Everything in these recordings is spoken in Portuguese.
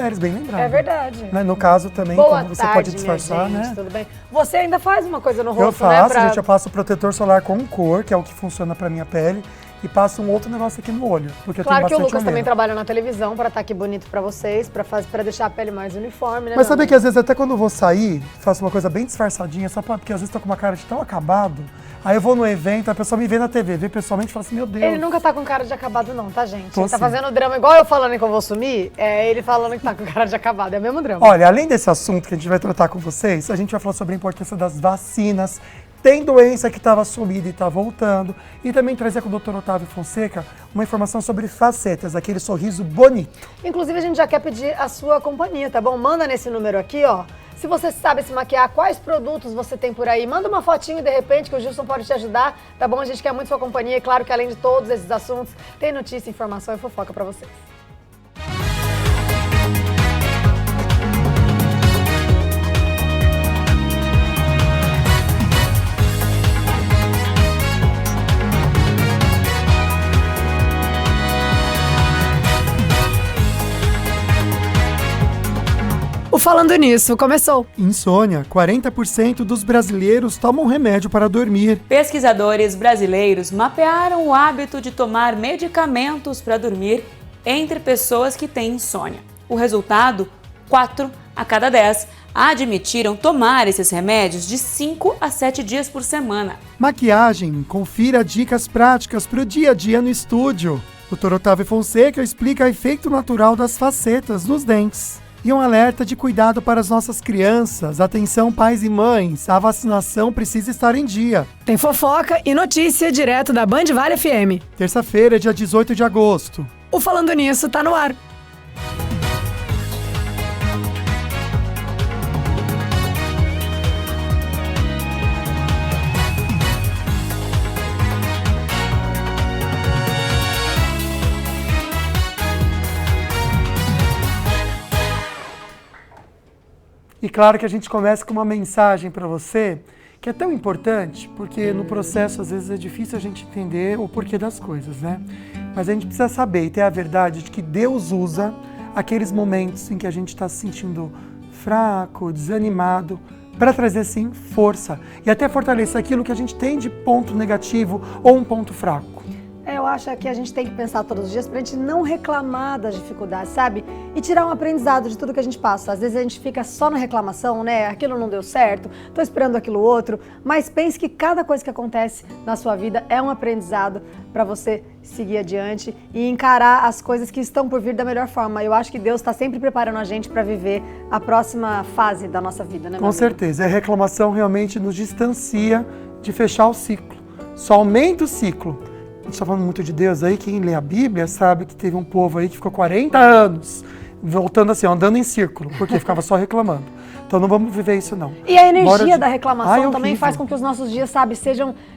Pérez, bem lembrado. É verdade. Né? No caso também, Boa como você tarde, pode disfarçar, minha gente, né? tudo bem? Você ainda faz uma coisa no rosto, Eu faço, né? gente, eu passo protetor solar com cor, que é o que funciona pra minha pele, e passo um outro negócio aqui no olho, porque Claro eu que tenho o bastante Lucas também olheira. trabalha na televisão para estar aqui bonito para vocês, para deixar a pele mais uniforme, né? Mas meu sabe amigo? que às vezes até quando eu vou sair, faço uma coisa bem disfarçadinha, só porque às vezes tô com uma cara de tão acabado, aí eu vou no evento, a pessoa me vê na TV, vê pessoalmente e fala assim, meu Deus. Ele nunca tá com cara de acabado não, tá, gente? Tô Ele tá sim. fazendo drama igual eu falando que eu vou sumir, é ele falando que tá com cara de acabado, é o mesmo drama. Olha, além desse assunto que a gente vai tratar com vocês, a gente vai falar sobre a importância das vacinas. Tem doença que estava sumida e está voltando. E também trazer com o Dr. Otávio Fonseca uma informação sobre facetas, aquele sorriso bonito. Inclusive, a gente já quer pedir a sua companhia, tá bom? Manda nesse número aqui, ó. Se você sabe se maquiar, quais produtos você tem por aí, manda uma fotinho de repente que o Gilson pode te ajudar, tá bom? A gente quer muito sua companhia e claro que além de todos esses assuntos, tem notícia, informação e fofoca pra vocês. Falando nisso, começou. Insônia. 40% dos brasileiros tomam remédio para dormir. Pesquisadores brasileiros mapearam o hábito de tomar medicamentos para dormir entre pessoas que têm insônia. O resultado? 4 a cada 10 admitiram tomar esses remédios de 5 a 7 dias por semana. Maquiagem. Confira dicas práticas para o dia a dia no estúdio. O Dr. Otávio Fonseca explica o efeito natural das facetas nos dentes. E um alerta de cuidado para as nossas crianças. Atenção, pais e mães, a vacinação precisa estar em dia. Tem fofoca e notícia direto da Band Vale FM. Terça-feira, dia 18 de agosto. O Falando Nisso tá no ar. E claro que a gente começa com uma mensagem para você que é tão importante, porque no processo às vezes é difícil a gente entender o porquê das coisas, né? Mas a gente precisa saber e ter a verdade de que Deus usa aqueles momentos em que a gente está se sentindo fraco, desanimado, para trazer sim força e até fortalecer aquilo que a gente tem de ponto negativo ou um ponto fraco. Eu acho que a gente tem que pensar todos os dias pra gente não reclamar das dificuldades, sabe? E tirar um aprendizado de tudo que a gente passa. Às vezes a gente fica só na reclamação, né? Aquilo não deu certo, tô esperando aquilo outro. Mas pense que cada coisa que acontece na sua vida é um aprendizado pra você seguir adiante e encarar as coisas que estão por vir da melhor forma. Eu acho que Deus está sempre preparando a gente pra viver a próxima fase da nossa vida, né? Com certeza. A reclamação realmente nos distancia de fechar o ciclo. Só aumenta o ciclo. A gente está falando muito de Deus aí, quem lê a Bíblia sabe que teve um povo aí que ficou 40 anos voltando assim, andando em círculo, porque ficava só reclamando. Então não vamos viver isso não. E a energia da reclamação também horrível. faz com que os nossos dias, sabe,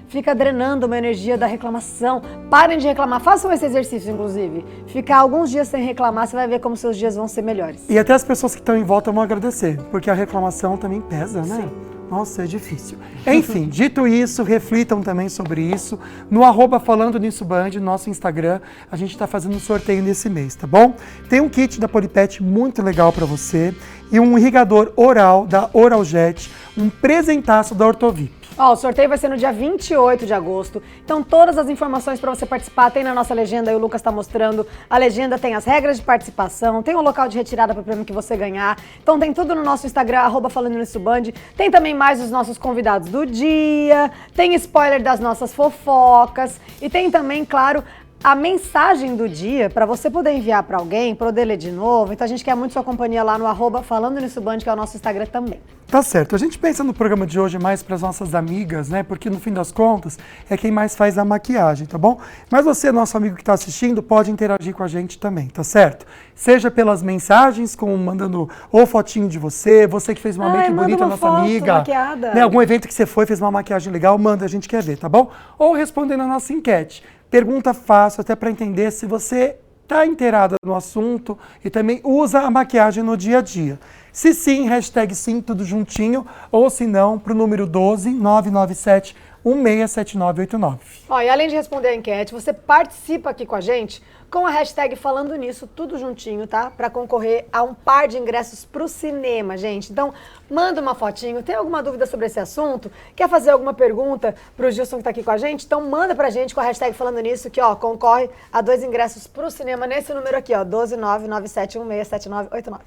fica drenando uma energia da reclamação. Parem de reclamar, façam esse exercício, inclusive. Ficar alguns dias sem reclamar, você vai ver como seus dias vão ser melhores. E até as pessoas que estão em volta vão agradecer, porque a reclamação também pesa, né? Sim. Nossa, é difícil. Enfim, dito isso, reflitam também sobre isso. No @Falando Nisso Band, nosso Instagram, a gente está fazendo um sorteio nesse mês, tá bom? Tem um kit da Polipet muito legal para você e um irrigador oral da Oraljet, um presentaço da Ortovip. Ó, o sorteio vai ser no dia 28 de agosto. Então todas as informações para você participar tem na nossa legenda, aí o Lucas está mostrando. A legenda tem as regras de participação, tem o local de retirada para o prêmio que você ganhar. Então tem tudo no nosso Instagram, @Falando Nisso Band. Tem também mais os nossos convidados do dia, tem spoiler das nossas fofocas e tem também, claro, a mensagem do dia para você poder enviar para alguém, poder ler de novo. Então a gente quer muito sua companhia lá no @Falando Nisso Band, que é o nosso Instagram também. Tá certo. A gente pensa no programa de hoje mais para as nossas amigas, né? Porque no fim das contas é quem mais faz a maquiagem, tá bom? Mas você, nosso amigo que está assistindo, pode interagir com a gente também, tá certo? Seja pelas mensagens, como mandando ou fotinho de você que fez uma make bonita, nossa amiga. Maquiada. Né? Algum evento que você foi, fez uma maquiagem legal, manda, a gente quer ver, tá bom? Ou respondendo a nossa enquete. Pergunta fácil, até para entender se você está inteirada no assunto e também usa a maquiagem no dia a dia. Se sim, #sim, tudo juntinho, ou se não, para o número 12 997 167989. Ó, e além de responder a enquete, você participa aqui com a gente com a hashtag Falando Nisso, tudo juntinho, tá? Para concorrer a um par de ingressos pro cinema, gente. Então, manda uma fotinho. Tem alguma dúvida sobre esse assunto? Quer fazer alguma pergunta pro Gilson que tá aqui com a gente? Então, manda pra gente com a hashtag Falando Nisso, que, ó, concorre a 2 ingressos pro cinema nesse número aqui, ó, 12997167989.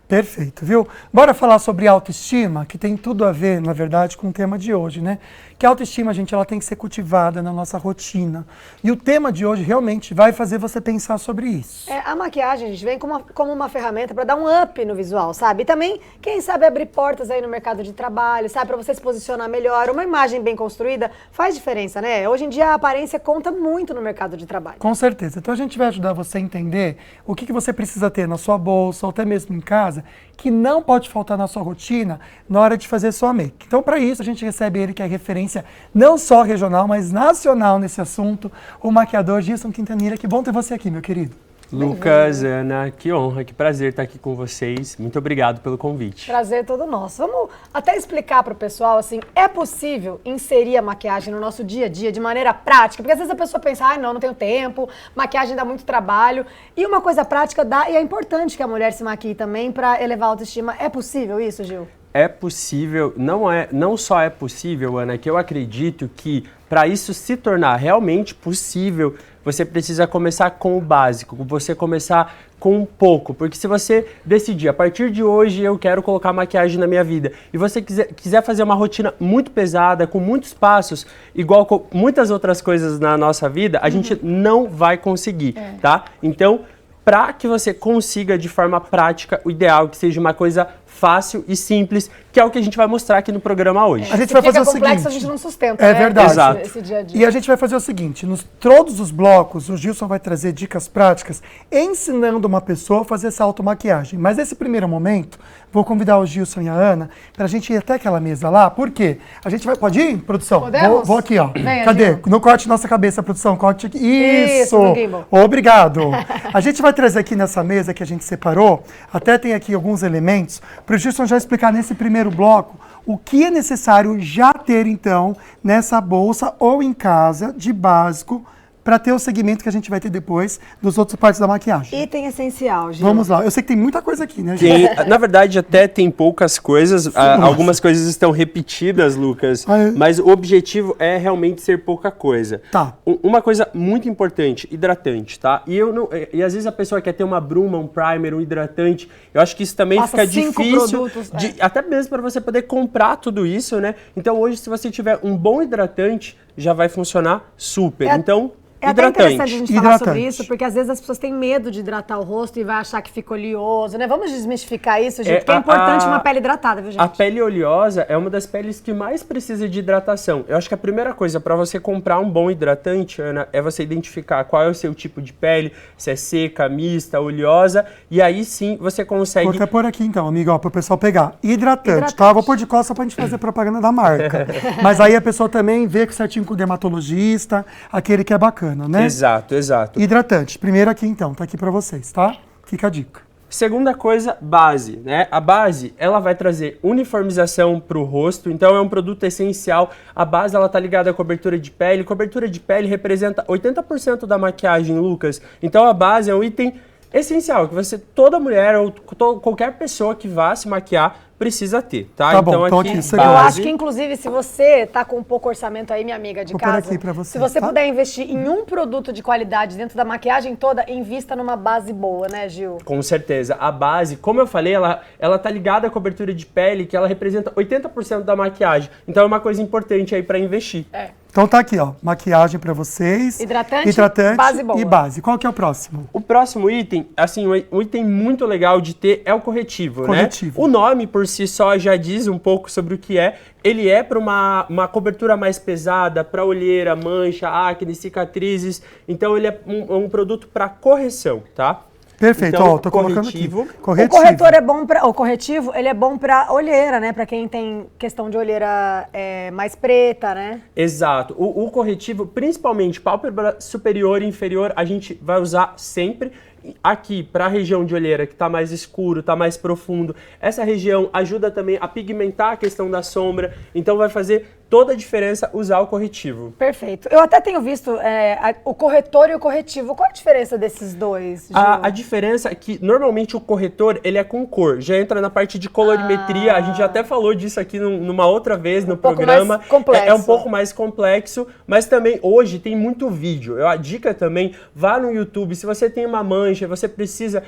Perfeito, viu? Bora falar sobre autoestima, que tem tudo a ver, na verdade, com o tema de hoje, né? Que a autoestima, gente, ela tem que ser cultivada na nossa rotina. E o tema de hoje realmente vai fazer você pensar sobre isso. A maquiagem, gente, vem como uma ferramenta para dar um up no visual, sabe? E também, quem sabe, abrir portas aí no mercado de trabalho, sabe? Para você se posicionar melhor. Uma imagem bem construída faz diferença, né? Hoje em dia a aparência conta muito no mercado de trabalho. Com certeza. Então a gente vai ajudar você a entender o que você precisa ter na sua bolsa, ou até mesmo em casa, que não pode faltar na sua rotina na hora de fazer sua make. Então, para isso, a gente recebe ele, que é referência não só regional, mas nacional nesse assunto, o maquiador Gilson Quintanilha. Que bom ter você aqui, meu querido. Lucas, Ana, que honra, que prazer estar aqui com vocês. Muito obrigado pelo convite. Prazer todo nosso. Vamos até explicar para o pessoal, assim, é possível inserir a maquiagem no nosso dia a dia de maneira prática? Porque às vezes a pessoa pensa, não tenho tempo, maquiagem dá muito trabalho. E uma coisa prática dá, e é importante que a mulher se maquie também para elevar a autoestima. É possível isso, Gil? É possível, não só é possível, Ana, que eu acredito que para isso se tornar realmente possível, você precisa começar com o básico, você começar com um pouco, porque se você decidir, a partir de hoje eu quero colocar maquiagem na minha vida, e você quiser fazer uma rotina muito pesada, com muitos passos, igual com muitas outras coisas na nossa vida, a gente não vai conseguir, tá? Então, para que você consiga de forma prática, o ideal é que seja uma coisa fácil e simples, que é o que a gente vai mostrar aqui no programa hoje. A gente vai fazer o complexo, seguinte. A gente não sustenta, é né? verdade. Exato. Esse dia a dia. E a gente vai fazer o seguinte, nos todos os blocos, o Gilson vai trazer dicas práticas ensinando uma pessoa a fazer essa automaquiagem. Mas nesse primeiro momento, vou convidar o Gilson e a Ana para a gente ir até aquela mesa lá, porque a gente vai... Pode ir, produção? Podemos? Vou aqui, ó. Venha, Cadê? Gil. Não corte nossa cabeça, produção. Corte aqui. Isso! no gimbal. Obrigado. A gente vai trazer aqui nessa mesa que a gente separou, até tem aqui alguns elementos, para o Gilson já explicar nesse primeiro bloco o que é necessário já ter, então, nessa bolsa ou em casa, de básico, para ter o segmento que a gente vai ter depois dos outros partes da maquiagem. Item essencial, Gil. Vamos lá. Eu sei que tem muita coisa aqui, né, Gil? Na verdade, até tem poucas coisas, algumas coisas estão repetidas, Lucas, mas o objetivo é realmente ser pouca coisa. Tá. Uma coisa muito importante, hidratante, tá? E às vezes a pessoa quer ter uma bruma, um primer, um hidratante, eu acho que isso também Passa fica 5 difícil, produtos, até mesmo para você poder comprar tudo isso, né? Então hoje, se você tiver um bom hidratante, já vai funcionar super. Então... É até interessante a gente falar Hidratante. sobre isso, porque às vezes as pessoas têm medo de hidratar o rosto e vai achar que fica oleoso, né? Vamos desmistificar isso, gente, porque é importante uma pele hidratada, viu, gente? A pele oleosa é uma das peles que mais precisa de hidratação. Eu acho que a primeira coisa para você comprar um bom hidratante, Ana, é você identificar qual é o seu tipo de pele, se é seca, mista, oleosa, e aí sim você consegue... Vou até pôr aqui então, amigo, ó, para o pessoal pegar. Hidratante, tá? Vou pôr de costa pra gente fazer propaganda da marca. Mas aí a pessoa também vê certinho com o dermatologista, aquele que é bacana, né? Exato, exato. Hidratante. Primeiro aqui então, tá aqui pra vocês, tá? Fica a dica. Segunda coisa, base, né? A base, ela vai trazer uniformização pro rosto, então é um produto essencial. A base, ela tá ligada à cobertura de pele. Cobertura de pele representa 80% da maquiagem, Lucas. Então a base é um item essencial, que toda mulher ou qualquer pessoa que vá se maquiar precisa ter, tá? Tá bom, então aqui, aqui, Eu acho que, inclusive, se você tá com um pouco orçamento aí, minha amiga de Vou pôr casa, aqui pra você, se você tá? puder investir em um produto de qualidade dentro da maquiagem toda, invista numa base boa, né, Gil? Com certeza. A base, como eu falei, ela tá ligada à cobertura de pele, que ela representa 80% da maquiagem. Então é uma coisa importante aí para investir. Então tá aqui, ó, maquiagem pra vocês. Hidratante, base boa. E base. Qual que é o próximo? O próximo item, assim, um item muito legal de ter é o corretivo, Corretivo. né? O nome por si só já diz um pouco sobre o que é. Ele é para uma cobertura mais pesada, para olheira, mancha, acne, cicatrizes. Então ele é um produto para correção, tá? Perfeito, Então, ó, tô colocando aqui. corretivo. O corretor é bom para o corretivo, ele é bom para olheira, né? Para quem tem questão de olheira mais preta, né? Exato. O corretivo, principalmente pálpebra superior e inferior, a gente vai usar sempre. Aqui, para a região de olheira, que está mais escuro, está mais profundo, essa região ajuda também a pigmentar a questão da sombra, então vai fazer toda a diferença usar o corretivo. Perfeito. Eu até tenho visto o corretor e o corretivo. Qual a diferença desses dois, Gil? A diferença é que, normalmente, o corretor, ele é com cor. Já entra na parte de colorimetria. A gente já até falou disso aqui numa outra vez no programa. Mais complexo. É um pouco mais complexo, mas também, hoje, tem muito vídeo. A dica também, vá no YouTube. Se você tem uma mancha, você precisa...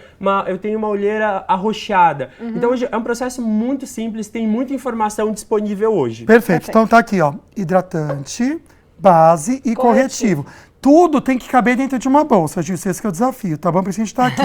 eu tenho uma olheira arroxeada. Então, hoje, é um processo muito simples, tem muita informação disponível hoje. Perfeito. Então tá aqui, ó, hidratante, base e corretivo. Tudo tem que caber dentro de uma bolsa, Gil, esse que é o desafio, tá bom? Por isso a gente tá aqui.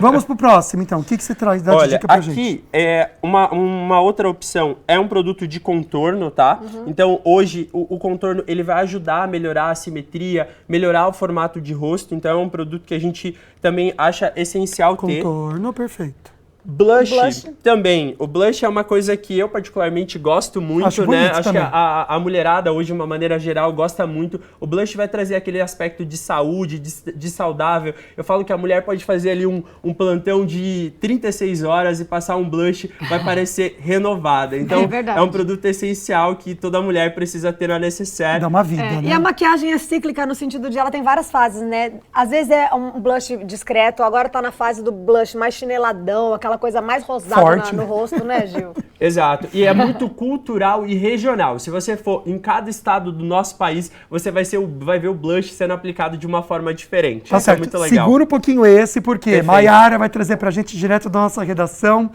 Vamos pro próximo, então. O que você traz da dica pra gente? Aqui é uma outra opção, é um produto de contorno, tá? Então, hoje, o contorno, ele vai ajudar a melhorar a simetria, melhorar o formato de rosto. Então, é um produto que a gente também acha essencial ter. Contorno, perfeito. Blush também. O blush é uma coisa que eu particularmente gosto muito, Acho né? bonito Acho que também. a mulherada hoje, de uma maneira geral, gosta muito. O blush vai trazer aquele aspecto de saúde, de saudável. Eu falo que a mulher pode fazer ali um plantão de 36 horas e passar um blush, vai parecer renovada. Então, é um produto essencial que toda mulher precisa ter na necessaire. Dá uma vida, né? E a maquiagem é cíclica no sentido de ela tem várias fases, né? Às vezes é um blush discreto, agora tá na fase do blush mais chineladão, aquela coisa mais rosada Forte, no rosto, né, Gil? Exato. E é muito cultural e regional. Se você for em cada estado do nosso país, você vai ver o blush sendo aplicado de uma forma diferente. Tá Isso certo. é muito legal. Segura um pouquinho esse, porque Perfeito. Maiara vai trazer pra gente direto da nossa redação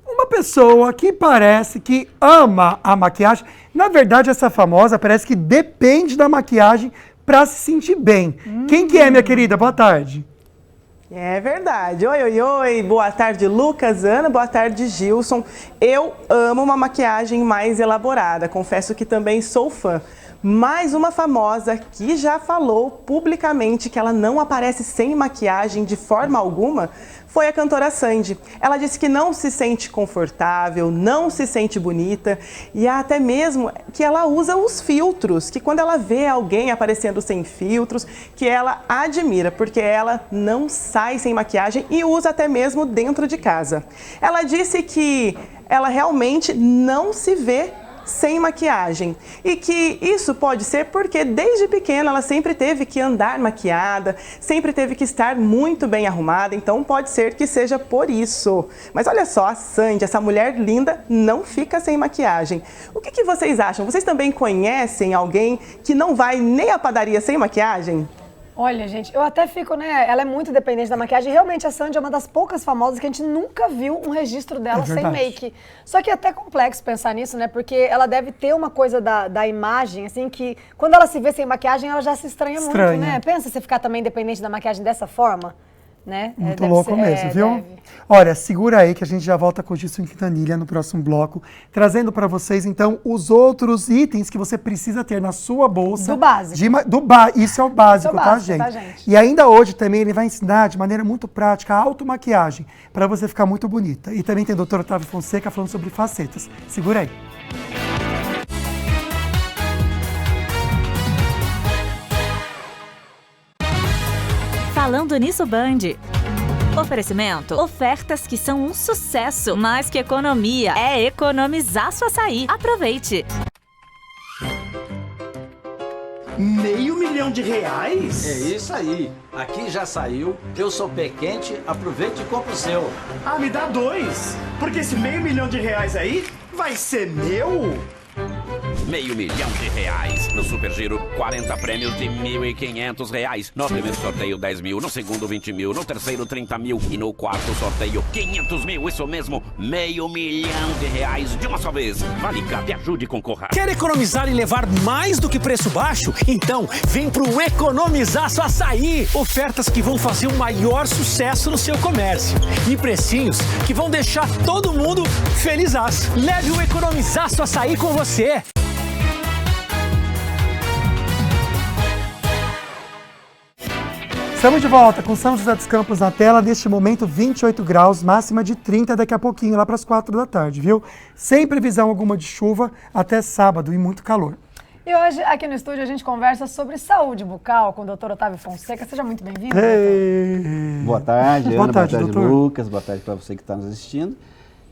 uma pessoa que parece que ama a maquiagem. Na verdade, essa famosa parece que depende da maquiagem pra se sentir bem. Quem que é, minha querida? Boa tarde. É verdade. Oi. Boa tarde, Lucas, Ana. Boa tarde, Gilson. Eu amo uma maquiagem mais elaborada. Confesso que também sou fã. Mais uma famosa que já falou publicamente que ela não aparece sem maquiagem de forma alguma foi a cantora Sandy. Ela disse que não se sente confortável, não se sente bonita e até mesmo que ela usa os filtros, que quando ela vê alguém aparecendo sem filtros, que ela admira, porque ela não sai sem maquiagem e usa até mesmo dentro de casa. Ela disse que ela realmente não se vê sem maquiagem e que isso pode ser porque desde pequena ela sempre teve que andar maquiada, sempre teve que estar muito bem arrumada, então pode ser que seja por isso. Mas olha só, a Sandy, essa mulher linda, não fica sem maquiagem. O que vocês acham? Vocês também conhecem alguém que não vai nem à padaria sem maquiagem? Olha, gente, eu até fico, né? Ela é muito dependente da maquiagem. Realmente, a Sandy é uma das poucas famosas que a gente nunca viu um registro dela sem make. Só que é até complexo pensar nisso, né? Porque ela deve ter uma coisa da imagem, assim, que quando ela se vê sem maquiagem, ela já se estranha muito, né? Pensa você ficar também dependente da maquiagem dessa forma, né? Muito louco mesmo, viu? Olha, segura aí que a gente já volta com o Gilson Quintanilha no próximo bloco, trazendo para vocês, então, os outros itens que você precisa ter na sua bolsa. Do básico. Isso é o básico, tá, gente? E ainda hoje também ele vai ensinar de maneira muito prática a automaquiagem, para você ficar muito bonita. E também tem o Dr. Otávio Fonseca falando sobre facetas. Segura aí. Falando nisso, Band. Oferecimento: ofertas que são um sucesso. Mais que economia, é economizar sua açaí. Aproveite! R$500 mil? É isso aí. Aqui já saiu. Eu sou pé quente. Aproveite e compre o seu. Ah, me dá 2. Porque esse R$500 mil aí vai ser meu? R$500 mil. No Super Giro, 40 prêmios de R$1.500. No primeiro sorteio, 10 mil. No segundo, 20 mil. No terceiro, 30 mil. E no quarto sorteio, 500 mil. Isso mesmo, R$500 mil de uma só vez. Vale cá, te ajude a concorrer. Quer economizar e levar mais do que preço baixo? Então, vem pro Economizaço Açaí. Ofertas que vão fazer o maior sucesso no seu comércio. E precinhos que vão deixar todo mundo felizaço. Leve o Economizaço Açaí com você. Estamos de volta com São José dos Campos na tela, neste momento 28 graus, máxima de 30 daqui a pouquinho, lá para as 4 da tarde, viu? Sem previsão alguma de chuva até sábado e muito calor. E hoje, aqui no estúdio, a gente conversa sobre saúde bucal com o Dr. Otávio Fonseca. Seja muito bem-vindo, Boa tarde, Ana, boa tarde, doutor. Lucas, boa tarde para você que está nos assistindo.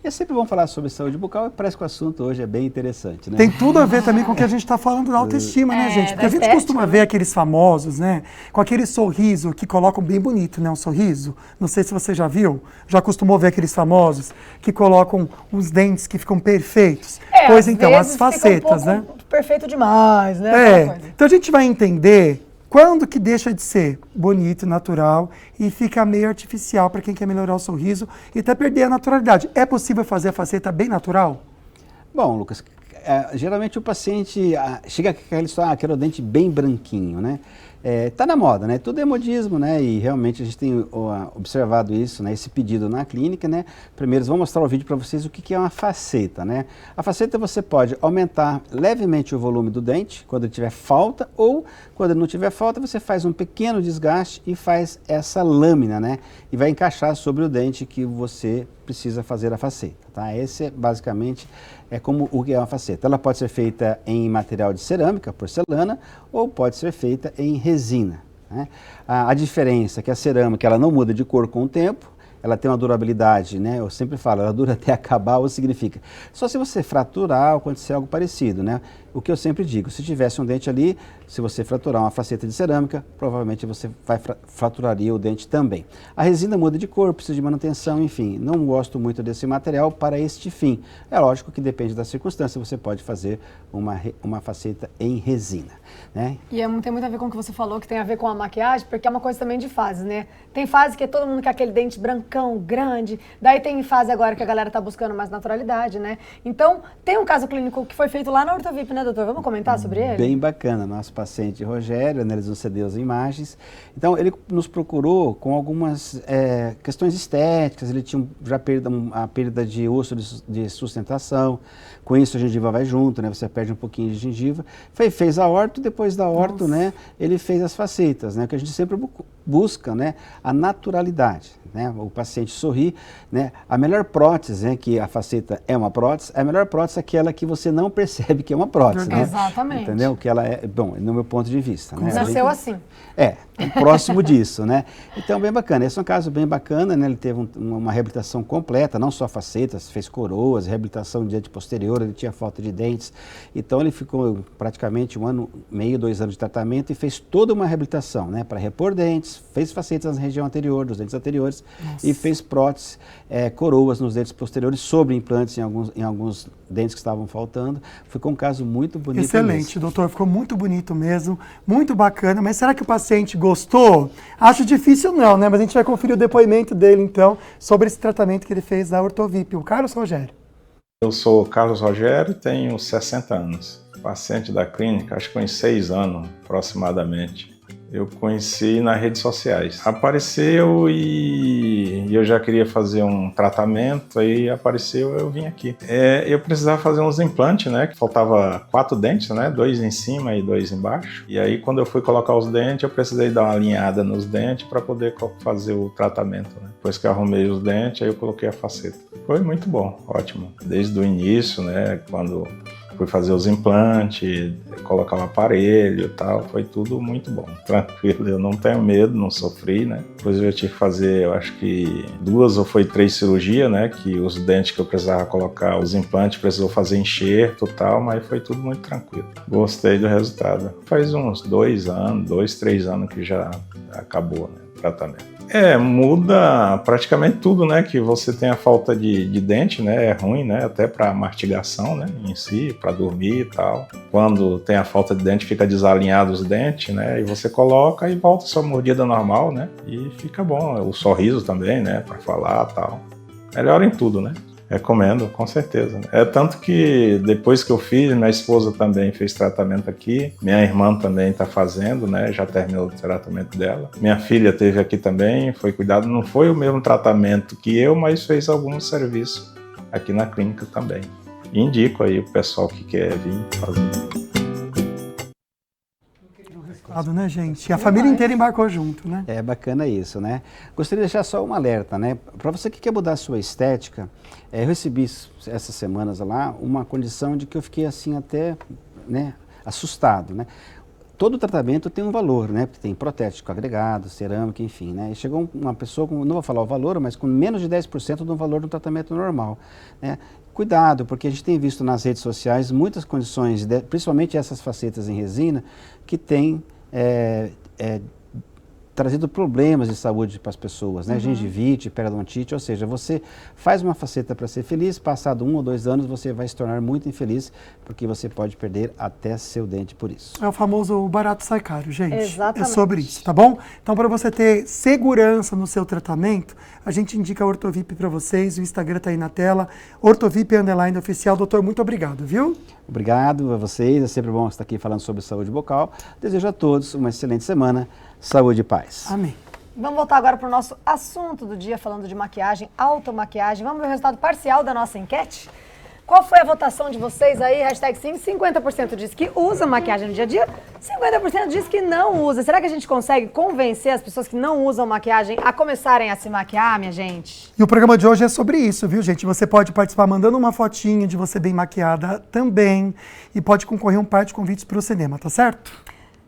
E é sempre bom falar sobre saúde bucal e parece que o assunto hoje é bem interessante, né? Tem tudo a ver também com o que a gente está falando da autoestima, né, gente? Porque a gente costuma ver aqueles famosos, né? Com aquele sorriso que colocam bem bonito, né? Um sorriso. Não sei se você já viu, já costumou ver aqueles famosos que colocam os dentes que ficam perfeitos. Pois então, as facetas, né? Perfeito demais, né? Então a gente vai entender quando que deixa de ser bonito, natural e fica meio artificial para quem quer melhorar o sorriso e até perder a naturalidade. É possível fazer a faceta bem natural? Bom, Lucas, geralmente o paciente chega com aquela história, quero o dente bem branquinho, né? Tá na moda, né? Tudo é modismo, né? E realmente a gente tem observado isso, né? Esse pedido na clínica, né? Primeiro, vou mostrar o vídeo para vocês o que é uma faceta, né? A faceta você pode aumentar levemente o volume do dente quando ele tiver falta, ou quando ele não tiver falta, você faz um pequeno desgaste e faz essa lâmina, né? E vai encaixar sobre o dente que você precisa fazer a faceta, tá? Esse basicamente é como o que é uma faceta. Ela pode ser feita em material de cerâmica, porcelana, ou pode ser feita em resina, né? A diferença é que a cerâmica ela não muda de cor com o tempo, ela tem uma durabilidade, né? Eu sempre falo, ela dura até acabar, ou significa só se você fraturar ou acontecer algo parecido, né? O que eu sempre digo, se tivesse um dente ali, se você fraturar uma faceta de cerâmica, provavelmente você fraturaria o dente também. A resina muda de cor, precisa de manutenção, enfim, não gosto muito desse material para este fim. É lógico que depende da circunstância, você pode fazer uma faceta em resina, né? E tem muito a ver com o que você falou, que tem a ver com a maquiagem, porque é uma coisa também de fases, né? Tem fase que todo mundo quer aquele dente brancão, grande, daí tem fase agora que a galera tá buscando mais naturalidade, né? Então, tem um caso clínico que foi feito lá na Ortovip, né, doutor? Vamos comentar sobre ele? Bem bacana. Nosso paciente Rogério analisou CD as imagens. Então, ele nos procurou com algumas questões estéticas. Ele tinha já a perda de osso de sustentação. Com isso, a gengiva vai junto, né? Você perde um pouquinho de gengiva. Fez a orto, depois da orto, né? Ele fez as facetas, né? Que a gente sempre busca, né? A naturalidade, né? O paciente sorri, né? A melhor prótese, né? Que a faceta é uma prótese, a melhor prótese é aquela que você não percebe que é uma prótese, né? Exatamente. Entendeu? Que ela é, bom, no meu ponto de vista, né? Nasceu assim. Próximo disso, né? Então, bem bacana. Esse é um caso bem bacana, né? Ele teve uma reabilitação completa, não só facetas, fez coroas, reabilitação de dente posterior, ele tinha falta de dentes. Então, ele ficou praticamente 1 ano e meio, 2 anos de tratamento e fez toda uma reabilitação, né? Para repor dentes, fez facetas na região anterior, dos dentes anteriores. Nossa. E fez próteses, coroas nos dentes posteriores, sobre implantes em alguns dentes que estavam faltando. Ficou um caso muito bonito. Excelente, mesmo. Doutor. Ficou muito bonito mesmo, muito bacana. Mas será que o paciente gostou? Acho difícil não, né? Mas a gente vai conferir o depoimento dele, então, sobre esse tratamento que ele fez da Ortovip. O Carlos Rogério. Eu sou Carlos Rogério, tenho 60 anos. Paciente da clínica, acho que com 6 anos, aproximadamente. Eu conheci nas redes sociais. Apareceu e eu já queria fazer um tratamento, aí apareceu, eu vim aqui. Eu precisava fazer uns implantes, né? Que faltava 4 dentes, né? 2 em cima e 2 embaixo. E aí, quando eu fui colocar os dentes, eu precisei dar uma alinhada nos dentes para poder fazer o tratamento, né? Depois que eu arrumei os dentes, aí eu coloquei a faceta. Foi muito bom, ótimo. Desde o início, né? Quando fui fazer os implantes, colocar o aparelho e tal, foi tudo muito bom, tranquilo, eu não tenho medo, não sofri, né? Depois eu tive que fazer, eu acho que 2 ou 3 cirurgias, né? Que os dentes que eu precisava colocar, os implantes, precisou fazer enxerto e tal, mas foi tudo muito tranquilo. Gostei do resultado. Faz uns 2 anos, 2, 3 anos que já acabou, né, o tratamento. Muda praticamente tudo, né? Que você tem a falta de dente, né? É ruim, né? Até para mastigação, né? Em si, para dormir e tal. Quando tem a falta de dente, fica desalinhado os dentes, né? E você coloca e volta a sua mordida normal, né? E fica bom. O sorriso também, né? Para falar e tal. Melhora em tudo, né? Recomendo, com certeza. Tanto que depois que eu fiz, minha esposa também fez tratamento aqui, minha irmã também está fazendo, né? Já terminou o tratamento dela. Minha filha teve aqui também, foi cuidado. Não foi o mesmo tratamento que eu, mas fez algum serviço aqui na clínica também. E indico aí o pessoal que quer vir fazer. Né, gente? E a família inteira embarcou junto, né? É bacana isso, né? Gostaria de deixar só um alerta, né? Para você que quer mudar a sua estética, eu recebi essas semanas lá uma condição de que eu fiquei assim até, né, assustado, né? todo tratamento tem um valor, né? Tem protético agregado, cerâmica, enfim, né? E chegou uma pessoa, não vou falar o valor, mas com menos de 10% do valor do tratamento normal, né? Cuidado, porque a gente tem visto nas redes sociais muitas condições, principalmente essas facetas em resina, que têm trazido problemas de saúde para as pessoas, né? Gengivite, periodontite, ou seja, você faz uma faceta para ser feliz, passado 1 ou 2 anos você vai se tornar muito infeliz, porque você pode perder até seu dente por isso. É o famoso barato sai caro, gente. Exatamente. É sobre isso, tá bom? Então, para você ter segurança no seu tratamento, a gente indica a Ortovip para vocês, o Instagram tá aí na tela, Ortovip_oficial. Doutor, muito obrigado, viu? Obrigado a vocês, é sempre bom estar aqui falando sobre saúde bucal. Desejo a todos uma excelente semana, saúde e paz. Amém. Vamos voltar agora para o nosso assunto do dia, falando de maquiagem, automaquiagem. Vamos ver o resultado parcial da nossa enquete? Qual foi a votação de vocês aí? Hashtag sim, 50% diz que usa maquiagem no dia a dia, 50% diz que não usa. Será que a gente consegue convencer as pessoas que não usam maquiagem a começarem a se maquiar, minha gente? E o programa de hoje é sobre isso, viu, gente? Você pode participar mandando uma fotinho de você bem maquiada também e pode concorrer um par de convites para o cinema, tá certo?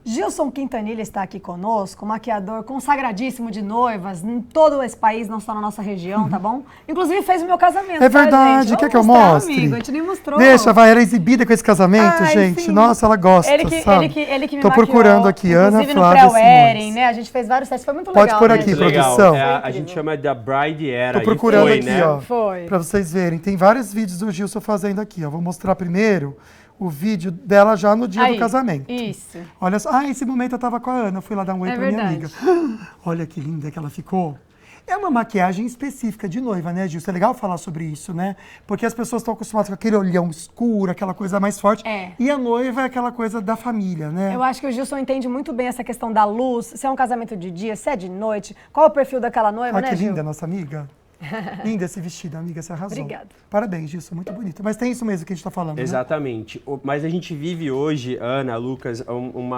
Gilson Quintanilha está aqui conosco, maquiador consagradíssimo de noivas em todo esse país, não só na nossa região, tá bom? Inclusive fez o meu casamento. É verdade, gente? quer que eu mostrar, mostre? Amigo, a gente nem mostrou. Deixa, vai, ela é exibida com esse casamento, Ai, gente. sim. Nossa, ela gosta, sabe? Ele que me Tô maquiou, procurando aqui, Ana inclusive Flávia no pré-wedding, Simões. né? A gente fez vários testes, foi muito Pode legal. pôr né, aqui, gente? produção. A gente chama da Bride Era. Tô procurando foi, aqui, né? ó. Foi. Pra vocês verem. Tem vários vídeos do Gilson fazendo aqui, ó. Vou mostrar primeiro o vídeo dela já no dia Aí, do casamento. isso. Olha só. Ah, esse momento eu tava com a Ana. Eu fui lá dar um oi É pra minha verdade. amiga. Olha que linda que ela ficou. É uma maquiagem específica de noiva, né, Gilson? É legal falar sobre isso, né? Porque as pessoas estão acostumadas com aquele olhão escuro, aquela coisa mais forte. É. E a noiva é aquela coisa da família, né? Eu acho que o Gilson entende muito bem essa questão da luz, se é um casamento de dia, se é de noite, qual é o perfil daquela noiva, Ah, né, que Gil? linda, nossa amiga. Linda esse vestido, amiga, você arrasou. Obrigada. Parabéns, Gilson, muito bonito. Mas tem isso mesmo que a gente tá falando, né? Exatamente. Mas a gente vive hoje, Ana, Lucas, um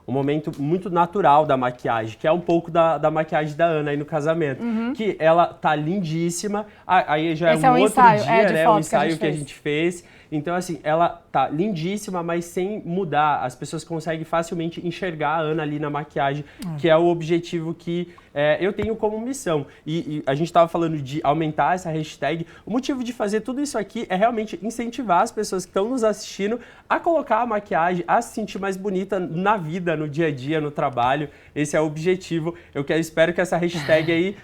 momento muito natural da maquiagem, que é um pouco da maquiagem da Ana aí no casamento. Que ela tá lindíssima, aí já Esse é um é um outro ensaio, dia, de né? fotos Um ensaio que a gente fez. Então, assim, ela tá lindíssima, mas sem mudar. As pessoas conseguem facilmente enxergar a Ana ali na maquiagem, que é o objetivo que eu tenho como missão. E a gente tava falando de aumentar essa hashtag. O motivo de fazer tudo isso aqui é realmente incentivar as pessoas que estão nos assistindo a colocar a maquiagem, a se sentir mais bonita na vida, no dia a dia, no trabalho. Esse é o objetivo. Espero que essa hashtag aí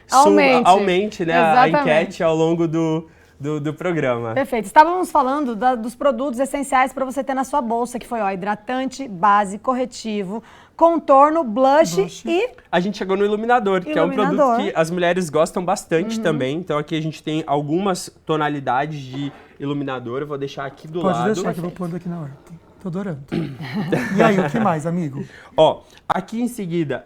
aumente, né, a enquete ao longo do programa. Perfeito. Estávamos falando dos produtos essenciais para você ter na sua bolsa, que foi hidratante, base, corretivo, contorno, blush e... A gente chegou no iluminador, que é um produto que as mulheres gostam bastante também. Então aqui a gente tem algumas tonalidades de iluminador. Eu vou deixar aqui do lado. Pode deixar que eu vou pondo aqui na ordem. Tô adorando. E aí, o que mais, amigo? Ó, aqui em seguida,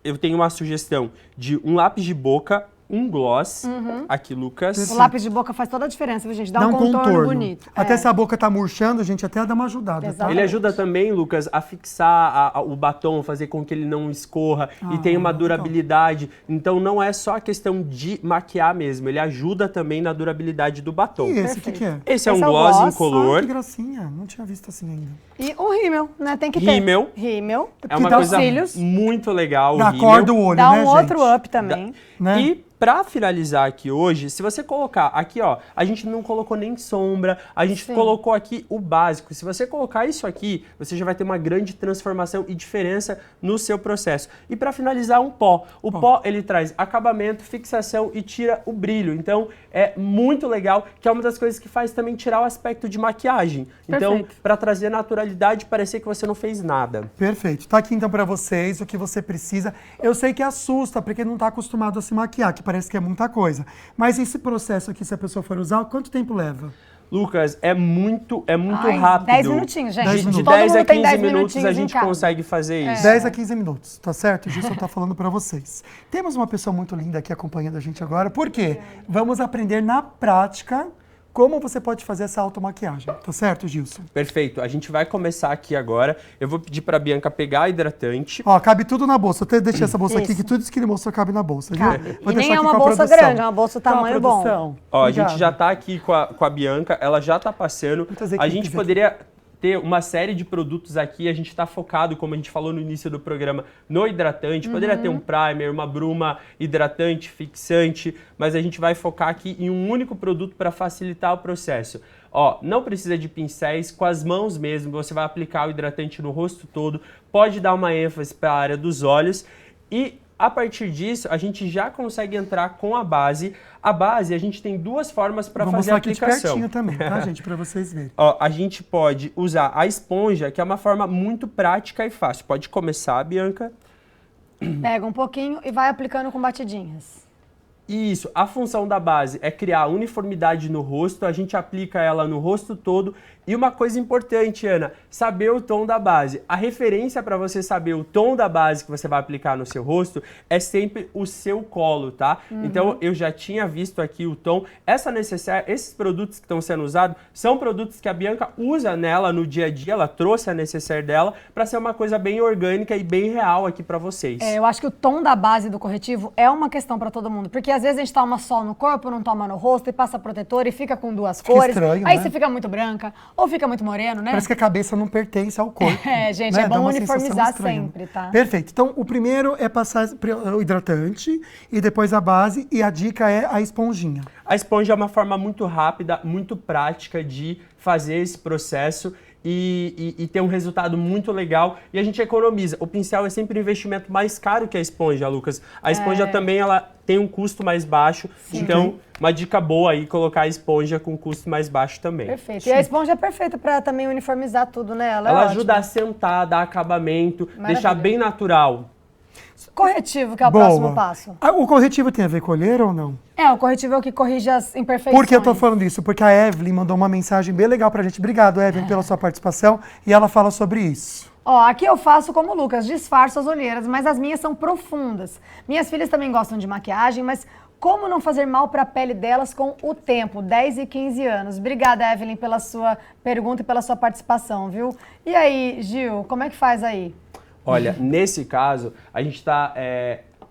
eu tenho uma sugestão de um lápis de boca, um gloss. Aqui, Lucas. O lápis de boca faz toda a diferença, viu, gente? Dá um contorno bonito. Até se a boca tá murchando, a gente até dá uma ajudada. Exatamente. Ele ajuda também, Lucas, a fixar o batom, fazer com que ele não escorra e tenha uma durabilidade. Então não é só a questão de maquiar mesmo, ele ajuda também na durabilidade do batom. E esse, o que é? Esse é um gloss incolor. Ah, que gracinha, não tinha visto assim ainda. E o rímel, né? Tem que ter. Rímel. Rímel. É uma coisa muito legal o dá rímel. cor do olho, dá né, um outro up também. Né? E pra finalizar aqui hoje, se você colocar aqui, ó, a gente não colocou nem sombra, a gente colocou aqui o básico. Se você colocar isso aqui, você já vai ter uma grande transformação e diferença no seu processo. E pra finalizar, um pó. O pó, ele traz acabamento, fixação e tira o brilho. Então, é muito legal, que é uma das coisas que faz também tirar o aspecto de maquiagem. Então, pra trazer naturalidade, parecer que você não fez nada. Perfeito. Tá aqui então pra vocês o que você precisa. Eu sei que assusta, porque não tá acostumado a se maquiar, que parece que é muita coisa. Mas esse processo aqui, se a pessoa for usar, quanto tempo leva? Lucas, é muito rápido. 10 minutinhos, gente. De 10 a 15 minutos a gente consegue fazer isso. 10 a 15 minutos, tá certo? O Gilson tá falando pra vocês. Temos uma pessoa muito linda aqui acompanhando a gente agora. Por quê? Vamos aprender na prática como você pode fazer essa automaquiagem. Tá certo, Gilson? Perfeito. A gente vai começar aqui agora. Eu vou pedir pra Bianca pegar a hidratante. Ó, cabe tudo na bolsa. Eu até deixei essa bolsa aqui, que tudo isso que ele mostrou cabe na bolsa, viu? E nem é uma bolsa grande, é uma bolsa tamanho bom. Ó, a gente já tá aqui com a Bianca, ela já tá passando. A gente poderia ter uma série de produtos aqui, a gente está focado, como a gente falou no início do programa, no hidratante. Poderia ter um primer, uma bruma hidratante, fixante, mas a gente vai focar aqui em um único produto para facilitar o processo. Ó, não precisa de pincéis, com as mãos mesmo, você vai aplicar o hidratante no rosto todo, pode dar uma ênfase para a área dos olhos e a partir disso a gente já consegue entrar com a base. A base, a gente tem duas formas para fazer a aplicação. Vou mostrar aqui de pertinho também, tá, gente, para vocês verem. Ó, a gente pode usar a esponja, que é uma forma muito prática e fácil. Pode começar, Bianca. Pega um pouquinho e vai aplicando com batidinhas. Isso, a função da base é criar uniformidade no rosto, a gente aplica ela no rosto todo. E uma coisa importante, Ana, saber o tom da base. A referência para você saber o tom da base que você vai aplicar no seu rosto é sempre o seu colo, tá? Então, eu já tinha visto aqui o tom. Esses produtos que estão sendo usados são produtos que a Bianca usa nela no dia a dia, ela trouxe a necessaire dela para ser uma coisa bem orgânica e bem real aqui para vocês. Eu acho que o tom da base do corretivo é uma questão para todo mundo, porque às vezes a gente toma sol no corpo, não toma no rosto e passa protetor e fica com duas cores. Estranho, aí né? você fica muito branca ou fica muito moreno, né? Parece que a cabeça não pertence ao corpo. Gente, né? é Dá bom uma sensação uniformizar estranha. sempre, tá? Perfeito. Então, o primeiro é passar o hidratante e depois a base e a dica é a esponjinha. A esponja é uma forma muito rápida, muito prática de fazer esse processo e ter um resultado muito legal e a gente economiza. O pincel é sempre um investimento mais caro que a esponja, Lucas. A esponja também ela tem um custo mais baixo, então uma dica boa aí colocar a esponja com custo mais baixo também. Perfeito. E a esponja é perfeita para também uniformizar tudo, né? Ela ajuda a sentar, dar acabamento, deixar bem natural. Corretivo, que é o próximo passo. O corretivo tem a ver com olheira ou não? O corretivo é o que corrige as imperfeições. Por que eu tô falando isso? Porque a Evelyn mandou uma mensagem bem legal pra gente. Obrigado, Evelyn, pela sua participação. E ela fala sobre isso. Aqui eu faço como o Lucas, disfarço as olheiras, mas as minhas são profundas. Minhas filhas também gostam de maquiagem, mas como não fazer mal para a pele delas com o tempo? 10 e 15 anos. Obrigada, Evelyn, pela sua pergunta e pela sua participação, viu? E aí, Gil, como é que faz aí? Olha, nesse caso, a gente tá...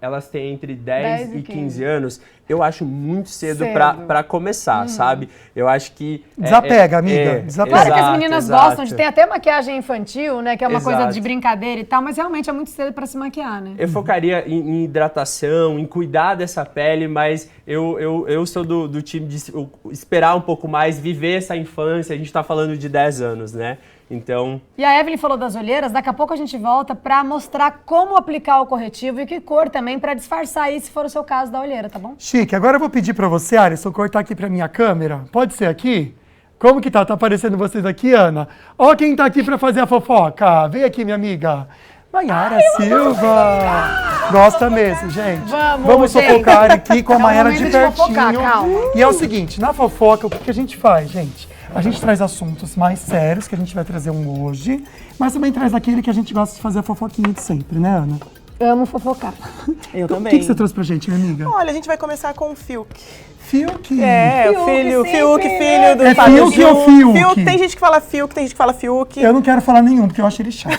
elas têm entre 10 e 15 anos. Eu acho muito cedo. Para começar, sabe? Eu acho que... Desapega, amiga. Desapega. Claro que as meninas gostam de ter até maquiagem infantil, né? Que é uma coisa de brincadeira e tal, mas realmente é muito cedo para se maquiar, né? Eu focaria em hidratação, em cuidar dessa pele, mas eu sou do time de esperar um pouco mais, viver essa infância. A gente tá falando de 10 anos, né? Então... E a Evelyn falou das olheiras, daqui a pouco a gente volta para mostrar como aplicar o corretivo e que cor também para disfarçar aí, se for o seu caso, da olheira, tá bom? Chique, agora eu vou pedir para você, Alisson, cortar aqui para minha câmera. Pode ser aqui? Como que tá? Tá aparecendo vocês aqui, Ana? Ó quem tá aqui para fazer a fofoca. Vem aqui, minha amiga. Maiara Silva. Gosta mesmo, gente. Vamos fofocar aqui com a Maiara de pertinho. Fofocar, calma. E é o seguinte, na fofoca, o que a gente faz, gente? A gente traz assuntos mais sérios, que a gente vai trazer hoje, mas também traz aquele que a gente gosta de fazer a fofoquinha de sempre, né, Ana? Amo fofocar. Eu também. O que você trouxe pra gente, minha amiga? Olha, a gente vai começar com o Fiuk. Fiuk? O filho do É Fábio Fiuk ou Júnior. Fiuk? Tem gente que fala Fiuk, tem gente que fala Fiuk. Eu não quero falar nenhum, porque eu acho ele chato.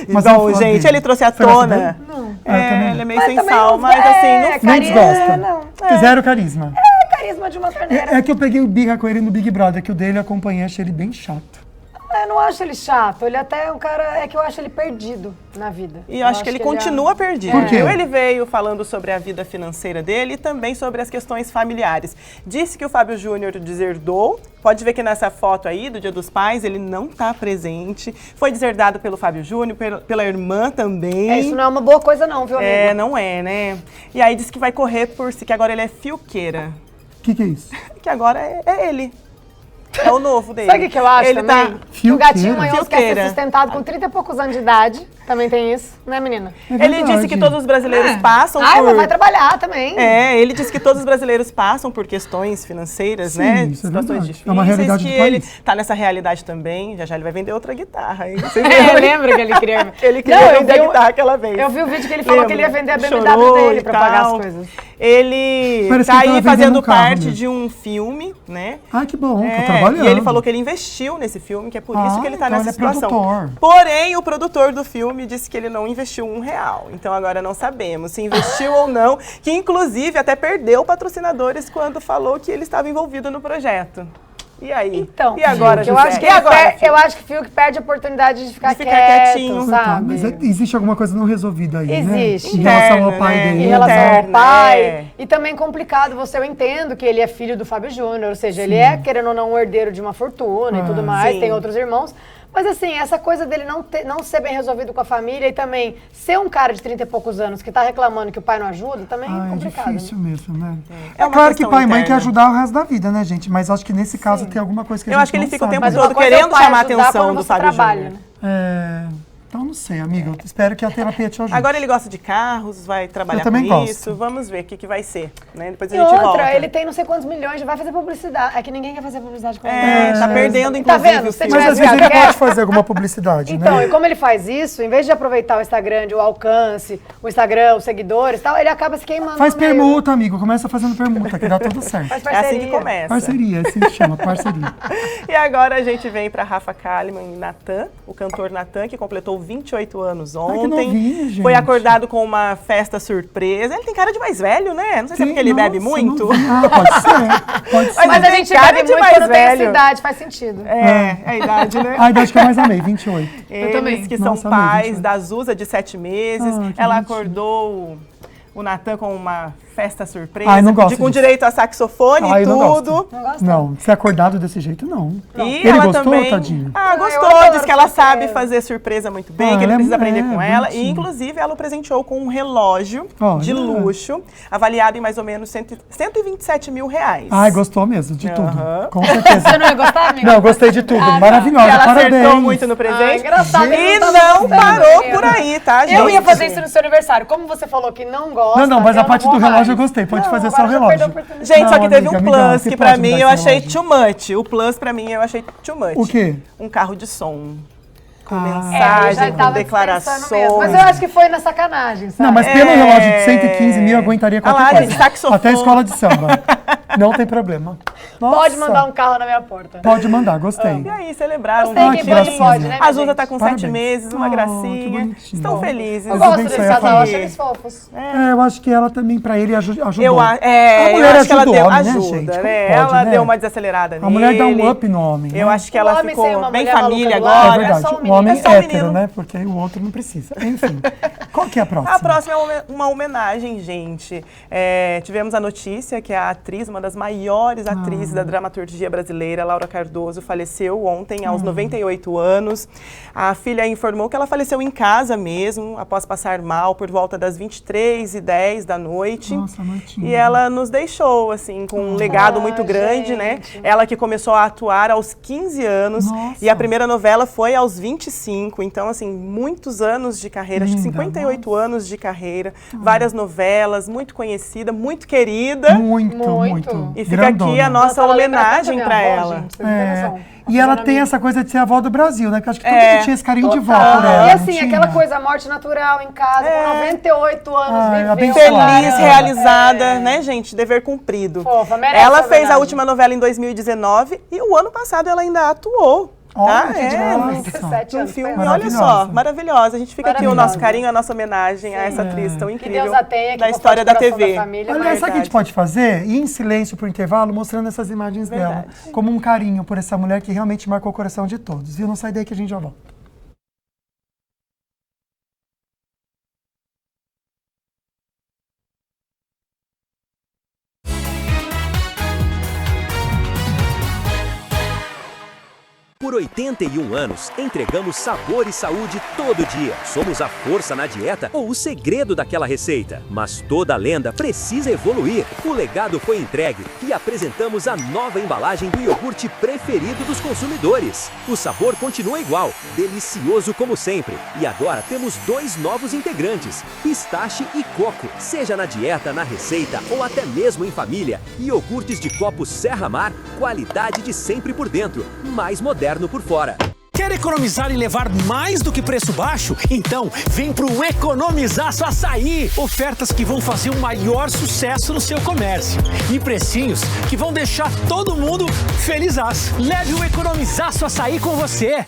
Mas bom, gente, ele trouxe à tona. Ele é meio sem sal, mas assim, não desgosta. Zero carisma. Carisma de uma torneira. É que eu peguei o birra com ele no Big Brother, que o dele eu acompanhei, achei ele bem chato. Eu não acho ele chato, ele até é um cara, que eu acho ele perdido na vida. E eu acho que ele continua perdido. Por quê? Ele veio falando sobre a vida financeira dele e também sobre as questões familiares. Disse que o Fábio Júnior deserdou. Pode ver que nessa foto aí, do Dia dos Pais, ele não está presente. Foi deserdado pelo Fábio Júnior, pela irmã também. Isso não é uma boa coisa não, viu, amigo? Não é, né? E aí disse que vai correr por si, que agora ele é fiuqueira. O que é isso? Que agora é ele. É o novo dele. Sabe o que eu acho ele também? Tá... O gatinho manhoso quer ser sustentado com 30 e poucos anos de idade. Também tem isso, né, menina? Ele disse que todos os brasileiros passam por... mas vai trabalhar também. Ele disse que todos os brasileiros passam por questões financeiras, né? Isso situações difíceis. É uma realidade que do país. Ele tá nessa realidade também. Já ele vai vender outra guitarra, hein? Eu lembro que ele queria... Ele queria vender a guitarra aquela vez. Eu vi o vídeo que ele falou que ele ia vender a BMW dele pra pagar as coisas. Ele tá aí fazendo parte de um filme, né? Ah, que bom, tá trabalhando. E ele falou que ele investiu nesse filme, que é por isso que ele tá nessa situação. Produtor. Porém, o produtor do filme disse que ele não investiu R$1. Então agora não sabemos se investiu ou não, que inclusive até perdeu patrocinadores quando falou que ele estava envolvido no projeto. E aí? Então, e agora, eu José? acho que E agora, eu acho que o Fiuk perde a oportunidade de ficar quietinho, sabe? Mas existe alguma coisa não resolvida aí, Existe. né? Em relação ao pai dele. Em relação ao pai. E também complicado, eu entendo que ele é filho do Fábio Júnior, ou seja, ele é, querendo ou não, um herdeiro de uma fortuna e tudo mais, tem outros irmãos. Mas assim, essa coisa dele não ser bem resolvido com a família e também ser um cara de 30 e poucos anos que tá reclamando que o pai não ajuda, também é complicado. É difícil mesmo, né? É claro que pai e mãe quer ajudar o resto da vida, né, gente? Mas acho que nesse caso tem alguma coisa que a gente não sabe. Eu acho que ele fica o tempo todo querendo chamar a atenção do Fábio Júnior. Então, não sei, amiga. Eu espero que a terapia te ajude. Agora ele gosta de carros, vai trabalhar com isso. Vamos ver o que vai ser, né? Depois a gente volta. Ele tem não sei quantos milhões, vai fazer publicidade. É que ninguém quer fazer publicidade com ele. Tá perdendo, inclusive. Tá vendo? Mas às vezes ele pode fazer alguma publicidade, então, né? E como ele faz isso, em vez de aproveitar o Instagram, o alcance, o Instagram, os seguidores e tal, ele acaba se queimando. Faz permuta, amigo. Começa fazendo permuta, que dá tudo certo. Faz parceria. É assim que começa. Parceria, assim que chama, parceria. E agora a gente vem para Rafa Kalimann e Natan, o cantor Natan, que completou 28 anos ontem. Novinho, gente. Foi acordado com uma festa surpresa. Ele tem cara de mais velho, né? Não sei se é porque ele bebe muito. Pode ser. Pode ser. Mas a gente bebe muito quando tem essa idade, faz sentido. É a idade, né? A idade que eu mais amei, 28. Eles também. Que são pais da Zuza, de 7 meses. Ela acordou o Natan com uma festa surpresa, com direito a saxofone e tudo. Não, ser acordado desse jeito, não. E ele ela gostou, também, tadinho? Gostou, diz que ela sabe fazer surpresa muito bem, que ele precisa aprender com ela. E, inclusive, ela o presenteou com um relógio de luxo, avaliado em mais ou menos 127 mil reais. Ai, gostou mesmo, de tudo. Com certeza. Você não ia gostar, amiga? Não, gostei de tudo. Maravilhosa, ela parabéns. acertou muito no presente. Engraçado. E não parou por aí, tá, gente? Eu ia fazer isso no seu aniversário. Como você falou que não gosta... Não, mas a parte do relógio eu gostei. Pode fazer só o relógio. Gente, só que teve um plus que pra mim eu achei too much. O plus pra mim eu achei too much. O quê? Um carro de som. Com mensagem, com declarações. Mas eu acho que foi na sacanagem, sabe? Não, mas pelo relógio de 115 mil eu aguentaria qualquer coisa. Gente, saxofone. Até a escola de samba. Não tem problema. Nossa. Pode mandar um carro na minha porta. Pode mandar, gostei. E aí, celebraram. Gostei, que pode, né? A Zuza tá com 7 meses, uma gracinha. Estão felizes. Eu gosto desse casal, acho eles fofos. Eu acho que ela também, pra ele, ajudou. A mulher acho que ela deu homem, ajuda, né, gente? né? Ela deu uma desacelerada nele. A mulher dá um up no homem. Eu acho que ela ficou bem família agora. agora. É verdade, o homem é hétero, né? Porque o outro não precisa. Enfim, qual que é a próxima? A próxima é uma homenagem, gente. Tivemos a notícia que a atriz, uma das maiores atrizes da dramaturgia brasileira, Laura Cardoso, faleceu ontem aos 98 anos. A filha informou que ela faleceu em casa mesmo, após passar mal por volta das 23h10 da noite. Nossa, e ela nos deixou, assim, com um legado muito grande, né? Ela que começou a atuar aos 15 anos e a primeira novela foi aos 25. Então, assim, muitos anos de carreira, acho que 58 anos de carreira, várias novelas, muito conhecida, muito querida. Muito. E fica aqui a nossa homenagem para ela. E ela tem essa coisa de ser a avó do Brasil, né? Porque acho que todo mundo tinha esse carinho de vó por ela. E assim, aquela coisa, morte natural em casa, com 98 anos, viveu. Feliz, realizada, né, gente? Dever cumprido. Fofa, merece ela fez a última novela em 2019 e o ano passado ela ainda atuou. Olha, um filme, olha só, maravilhosa. A gente fica aqui o nosso carinho, a nossa homenagem a essa atriz tão incrível da história da TV. Aliás, sabe o que a gente pode fazer? Ir em silêncio pro intervalo, mostrando essas imagens dela, como um carinho por essa mulher que realmente marcou o coração de todos. Viu? Não sai daí que a gente já volta. Por 81 anos, entregamos sabor e saúde todo dia. Somos a força na dieta ou o segredo daquela receita. Mas toda lenda precisa evoluir. O legado foi entregue e apresentamos a nova embalagem do iogurte preferido dos consumidores. O sabor continua igual, delicioso como sempre. E agora temos 2 novos integrantes, pistache e coco. Seja na dieta, na receita ou até mesmo em família, iogurtes de copo Serra Mar, qualidade de sempre por dentro, mais moderno por fora. Quer economizar e levar mais do que preço baixo? Então, vem pro Economizaço Açaí! Ofertas que vão fazer o maior sucesso no seu comércio. E precinhos que vão deixar todo mundo felizaço. Leve o Economizaço Açaí com você!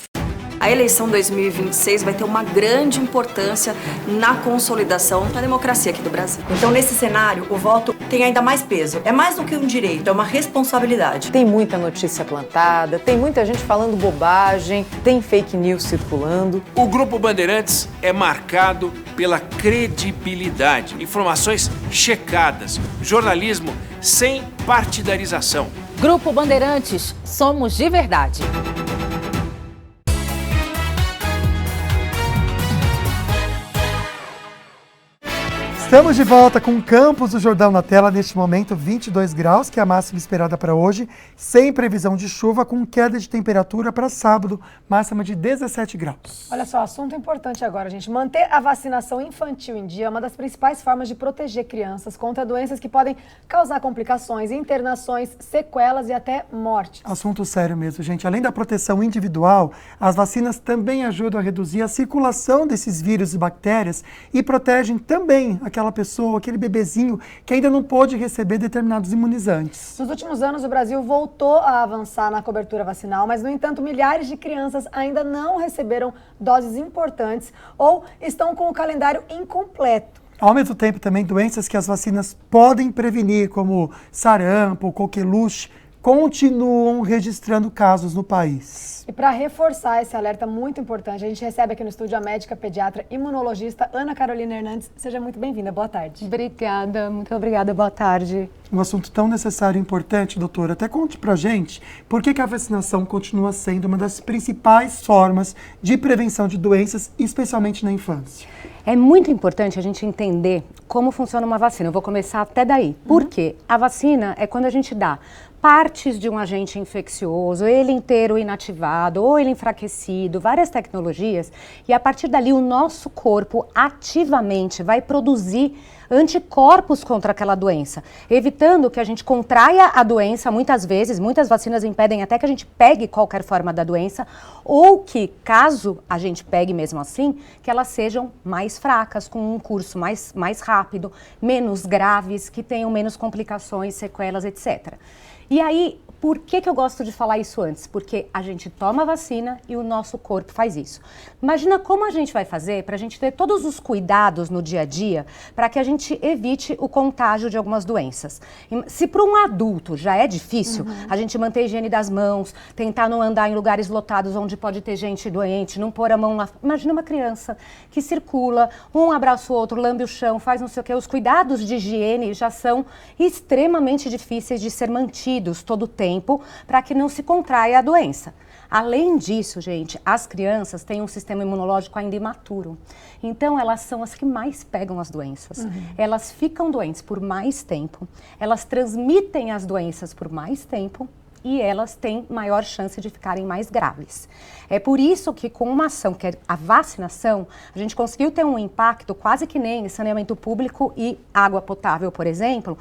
A eleição 2026 vai ter uma grande importância na consolidação da democracia aqui do Brasil. Então, nesse cenário, o voto tem ainda mais peso. É mais do que um direito, é uma responsabilidade. Tem muita notícia plantada, tem muita gente falando bobagem, tem fake news circulando. O Grupo Bandeirantes é marcado pela credibilidade, informações checadas, jornalismo sem partidarização. Grupo Bandeirantes, somos de verdade. Estamos de volta com Campos do Jordão na tela, neste momento 22 graus, que é a máxima esperada para hoje, sem previsão de chuva, com queda de temperatura para sábado, máxima de 17 graus. Olha só, assunto importante agora, gente. Manter a vacinação infantil em dia é uma das principais formas de proteger crianças contra doenças que podem causar complicações, internações, sequelas e até morte. Assunto sério mesmo, gente. Além da proteção individual, as vacinas também ajudam a reduzir a circulação desses vírus e bactérias e protegem também aquela pessoa, aquele bebezinho que ainda não pôde receber determinados imunizantes. Nos últimos anos, o Brasil voltou a avançar na cobertura vacinal, mas, no entanto, milhares de crianças ainda não receberam doses importantes ou estão com o calendário incompleto. Ao mesmo tempo, também, doenças que as vacinas podem prevenir, como sarampo, coqueluche, continuam registrando casos no país. E para reforçar esse alerta muito importante, a gente recebe aqui no estúdio a médica pediatra imunologista Ana Carolina Hernandes. Seja muito bem-vinda, boa tarde. Obrigada, muito obrigada, boa tarde. Um assunto tão necessário e importante, doutora. Até conte pra gente por que a vacinação continua sendo uma das principais formas de prevenção de doenças, especialmente na infância. É muito importante a gente entender como funciona uma vacina. Eu vou começar até daí. Por quê? A vacina é quando a gente dá partes de um agente infeccioso, ele inteiro inativado ou ele enfraquecido, várias tecnologias, e a partir dali o nosso corpo ativamente vai produzir anticorpos contra aquela doença, evitando que a gente contraia a doença muitas vezes, muitas vacinas impedem até que a gente pegue qualquer forma da doença, ou que, caso a gente pegue mesmo assim, que elas sejam mais fracas, com um curso mais rápido, menos graves, que tenham menos complicações, sequelas, etc. E aí, por que eu gosto de falar isso antes? Porque a gente toma a vacina e o nosso corpo faz isso. Imagina como a gente vai fazer para a gente ter todos os cuidados no dia a dia para que a gente evite o contágio de algumas doenças. Se para um adulto já é difícil, a gente manter a higiene das mãos, tentar não andar em lugares lotados onde pode ter gente doente, não pôr a mão lá. Imagina uma criança que circula, um abraça o outro, lambe o chão, faz não sei o quê. Os cuidados de higiene já são extremamente difíceis de ser mantidos todo o tempo, para que não se contraia a doença. Além disso, gente, as crianças têm um sistema imunológico ainda imaturo. Então, elas são as que mais pegam as doenças. Elas ficam doentes por mais tempo, elas transmitem as doenças por mais tempo e elas têm maior chance de ficarem mais graves. É por isso que com uma ação, que é a vacinação, a gente conseguiu ter um impacto quase que nem saneamento público e água potável, por exemplo,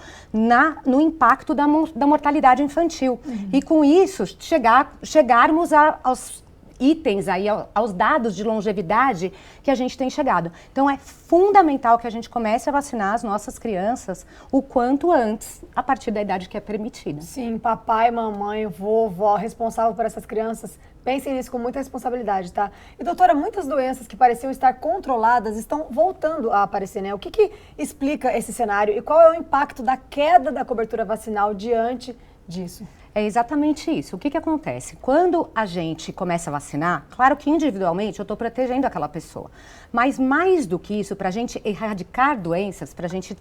no impacto da mortalidade infantil. E com isso, chegarmos aos itens aí, aos dados de longevidade que a gente tem chegado. Então é fundamental que a gente comece a vacinar as nossas crianças o quanto antes, a partir da idade que é permitida. Sim, papai, mamãe, vovó, responsável por essas crianças, pensem nisso com muita responsabilidade, tá? E doutora, muitas doenças que pareciam estar controladas estão voltando a aparecer, né? O que explica esse cenário e qual é o impacto da queda da cobertura vacinal diante disso? É exatamente isso. O que acontece? Quando a gente começa a vacinar, claro que individualmente eu estou protegendo aquela pessoa, mas mais do que isso, para a gente erradicar doenças, para a gente,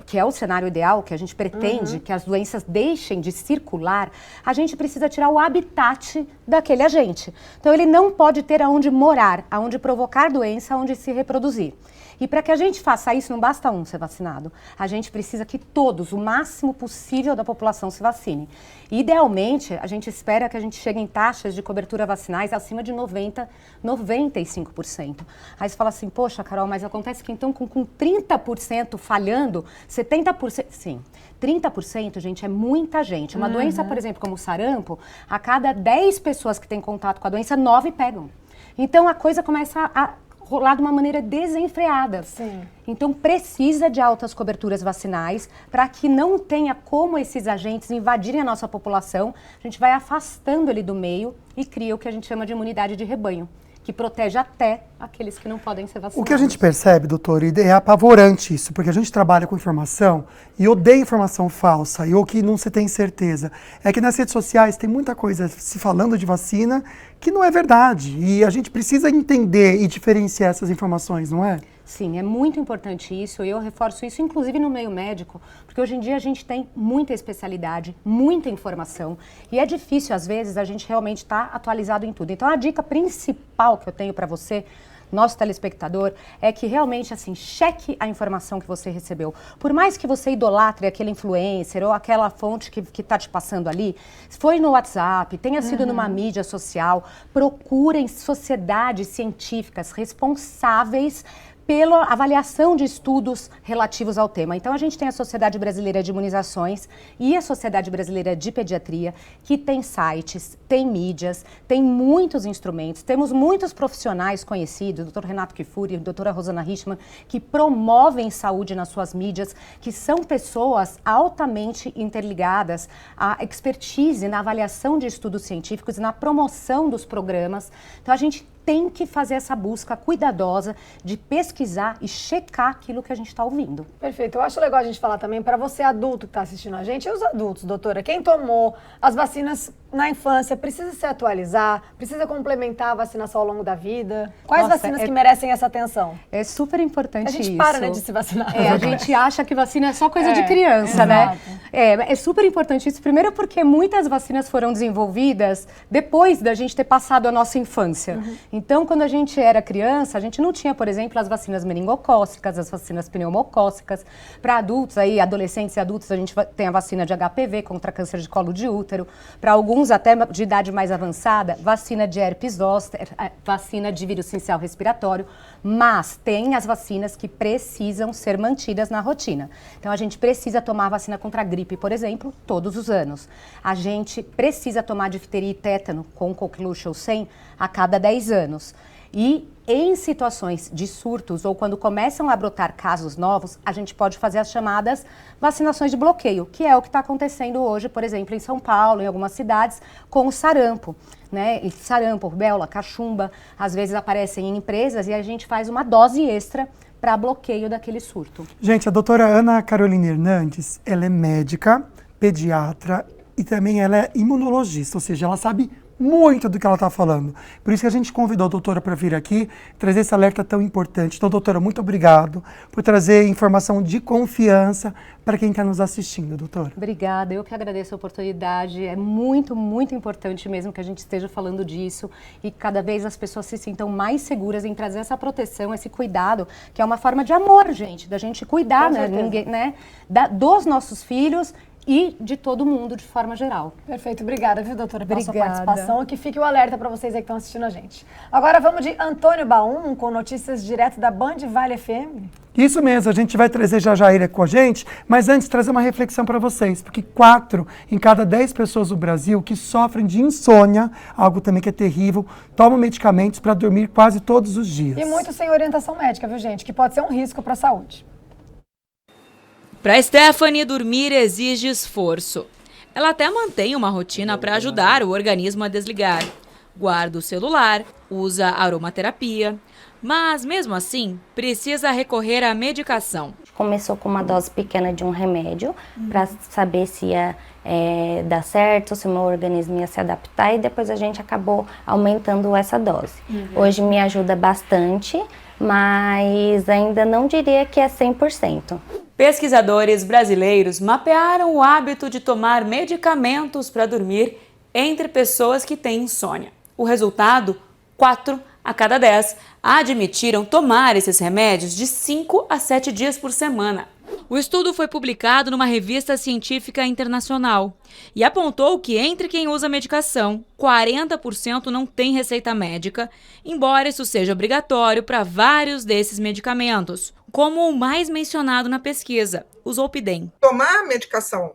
que é o cenário ideal, que a gente pretende que as doenças deixem de circular, a gente precisa tirar o habitat daquele agente. Então ele não pode ter aonde morar, aonde provocar doença, aonde se reproduzir. E para que a gente faça isso, não basta um ser vacinado. A gente precisa que todos, o máximo possível da população se vacine. Idealmente, a gente espera que a gente chegue em taxas de cobertura vacinais acima de 90%, 95%. Aí você fala assim, poxa, Carol, mas acontece que então com 30% falhando, 70%... Sim, 30%, gente, é muita gente. Uma doença, por exemplo, como o sarampo, a cada 10 pessoas que têm contato com a doença, 9 pegam. Então a coisa começa a rolar de uma maneira desenfreada. Sim. Então precisa de altas coberturas vacinais para que não tenha como esses agentes invadirem a nossa população. A gente vai afastando ele do meio e cria o que a gente chama de imunidade de rebanho, que protege até aqueles que não podem ser vacinados. O que a gente percebe, doutor, e é apavorante isso, porque a gente trabalha com informação e odeia informação falsa ou que não se tem certeza. É que nas redes sociais tem muita coisa se falando de vacina que não é verdade. E a gente precisa entender e diferenciar essas informações, não é? Sim, é muito importante isso, e eu reforço isso inclusive no meio médico, porque hoje em dia a gente tem muita especialidade, muita informação, e é difícil às vezes a gente realmente estar atualizado em tudo. Então a dica principal que eu tenho para você, nosso telespectador, é que realmente assim, cheque a informação que você recebeu. Por mais que você idolatre aquele influencer ou aquela fonte que está te passando ali, se foi no WhatsApp, tenha sido numa mídia social, procurem sociedades científicas responsáveis pela avaliação de estudos relativos ao tema. Então, a gente tem a Sociedade Brasileira de Imunizações e a Sociedade Brasileira de Pediatria, que tem sites, tem mídias, tem muitos instrumentos, temos muitos profissionais conhecidos, o Dr. Renato Kifuri, a doutora Rosana Richman, que promovem saúde nas suas mídias, que são pessoas altamente interligadas à expertise na avaliação de estudos científicos e na promoção dos programas. Então, a gente tem que fazer essa busca cuidadosa de pesquisar e checar aquilo que a gente está ouvindo. Perfeito. Eu acho legal a gente falar também para você adulto que está assistindo a gente, e os adultos, doutora, quem tomou as vacinas na infância, precisa se atualizar, precisa complementar a vacinação ao longo da vida? Quais vacinas que merecem essa atenção? É super importante isso. A gente para, né, de se vacinar. A gente acha que vacina é só coisa de criança, né? É super importante isso. Primeiro porque muitas vacinas foram desenvolvidas depois da gente ter passado a nossa infância. Então, quando a gente era criança, a gente não tinha, por exemplo, as vacinas meningocócicas, as vacinas pneumocócicas. Para adultos, aí, adolescentes e adultos, a gente tem a vacina de HPV contra câncer de colo de útero. Para alguns até de idade mais avançada, vacina de herpes zoster, vacina de vírus sincicial respiratório, mas tem as vacinas que precisam ser mantidas na rotina. Então, a gente precisa tomar a vacina contra a gripe, por exemplo, todos os anos. A gente precisa tomar difteria e tétano com coqueluche ou 100 a cada 10 anos. E em situações de surtos ou quando começam a brotar casos novos, a gente pode fazer as chamadas vacinações de bloqueio, que é o que está acontecendo hoje, por exemplo, em São Paulo, em algumas cidades, com o sarampo, né? E sarampo, rubéola, cachumba, às vezes aparecem em empresas e a gente faz uma dose extra para bloqueio daquele surto. Gente, a doutora Ana Carolina Hernandes, ela é médica, pediatra e também ela é imunologista, ou seja, ela sabe muito do que ela está falando. Por isso que a gente convidou a doutora para vir aqui, trazer esse alerta tão importante. Então, doutora, muito obrigado por trazer informação de confiança para quem está nos assistindo, doutora. Obrigada, eu que agradeço a oportunidade. É muito, muito importante mesmo que a gente esteja falando disso e cada vez as pessoas se sintam mais seguras em trazer essa proteção, esse cuidado, que é uma forma de amor, gente, da gente cuidar, né, dos nossos filhos e de todo mundo de forma geral. Perfeito, obrigada, viu, doutora, pela sua participação. Que fique o alerta para vocês aí que estão assistindo a gente. Agora vamos de Antônio Baum, com notícias direto da Band Vale FM. Isso mesmo, a gente vai trazer já ele com a gente, mas antes trazer uma reflexão para vocês, porque 4 em cada 10 pessoas do Brasil que sofrem de insônia, algo também que é terrível, tomam medicamentos para dormir quase todos os dias. E muitos sem orientação médica, viu, gente, que pode ser um risco para a saúde. Para Stephanie, dormir exige esforço. Ela até mantém uma rotina para ajudar o organismo a desligar. Guarda o celular, usa aromaterapia, mas mesmo assim precisa recorrer à medicação. Começou com uma dose pequena de um remédio para saber se ia dar certo, se o meu organismo ia se adaptar e depois a gente acabou aumentando essa dose. Hoje me ajuda bastante, mas ainda não diria que é 100%. Pesquisadores brasileiros mapearam o hábito de tomar medicamentos para dormir entre pessoas que têm insônia. O resultado, 4 a cada 10 admitiram tomar esses remédios de 5 a 7 dias por semana. O estudo foi publicado numa revista científica internacional e apontou que entre quem usa medicação, 40% não tem receita médica, embora isso seja obrigatório para vários desses medicamentos, como o mais mencionado na pesquisa, o Zolpidem. Tomar medicação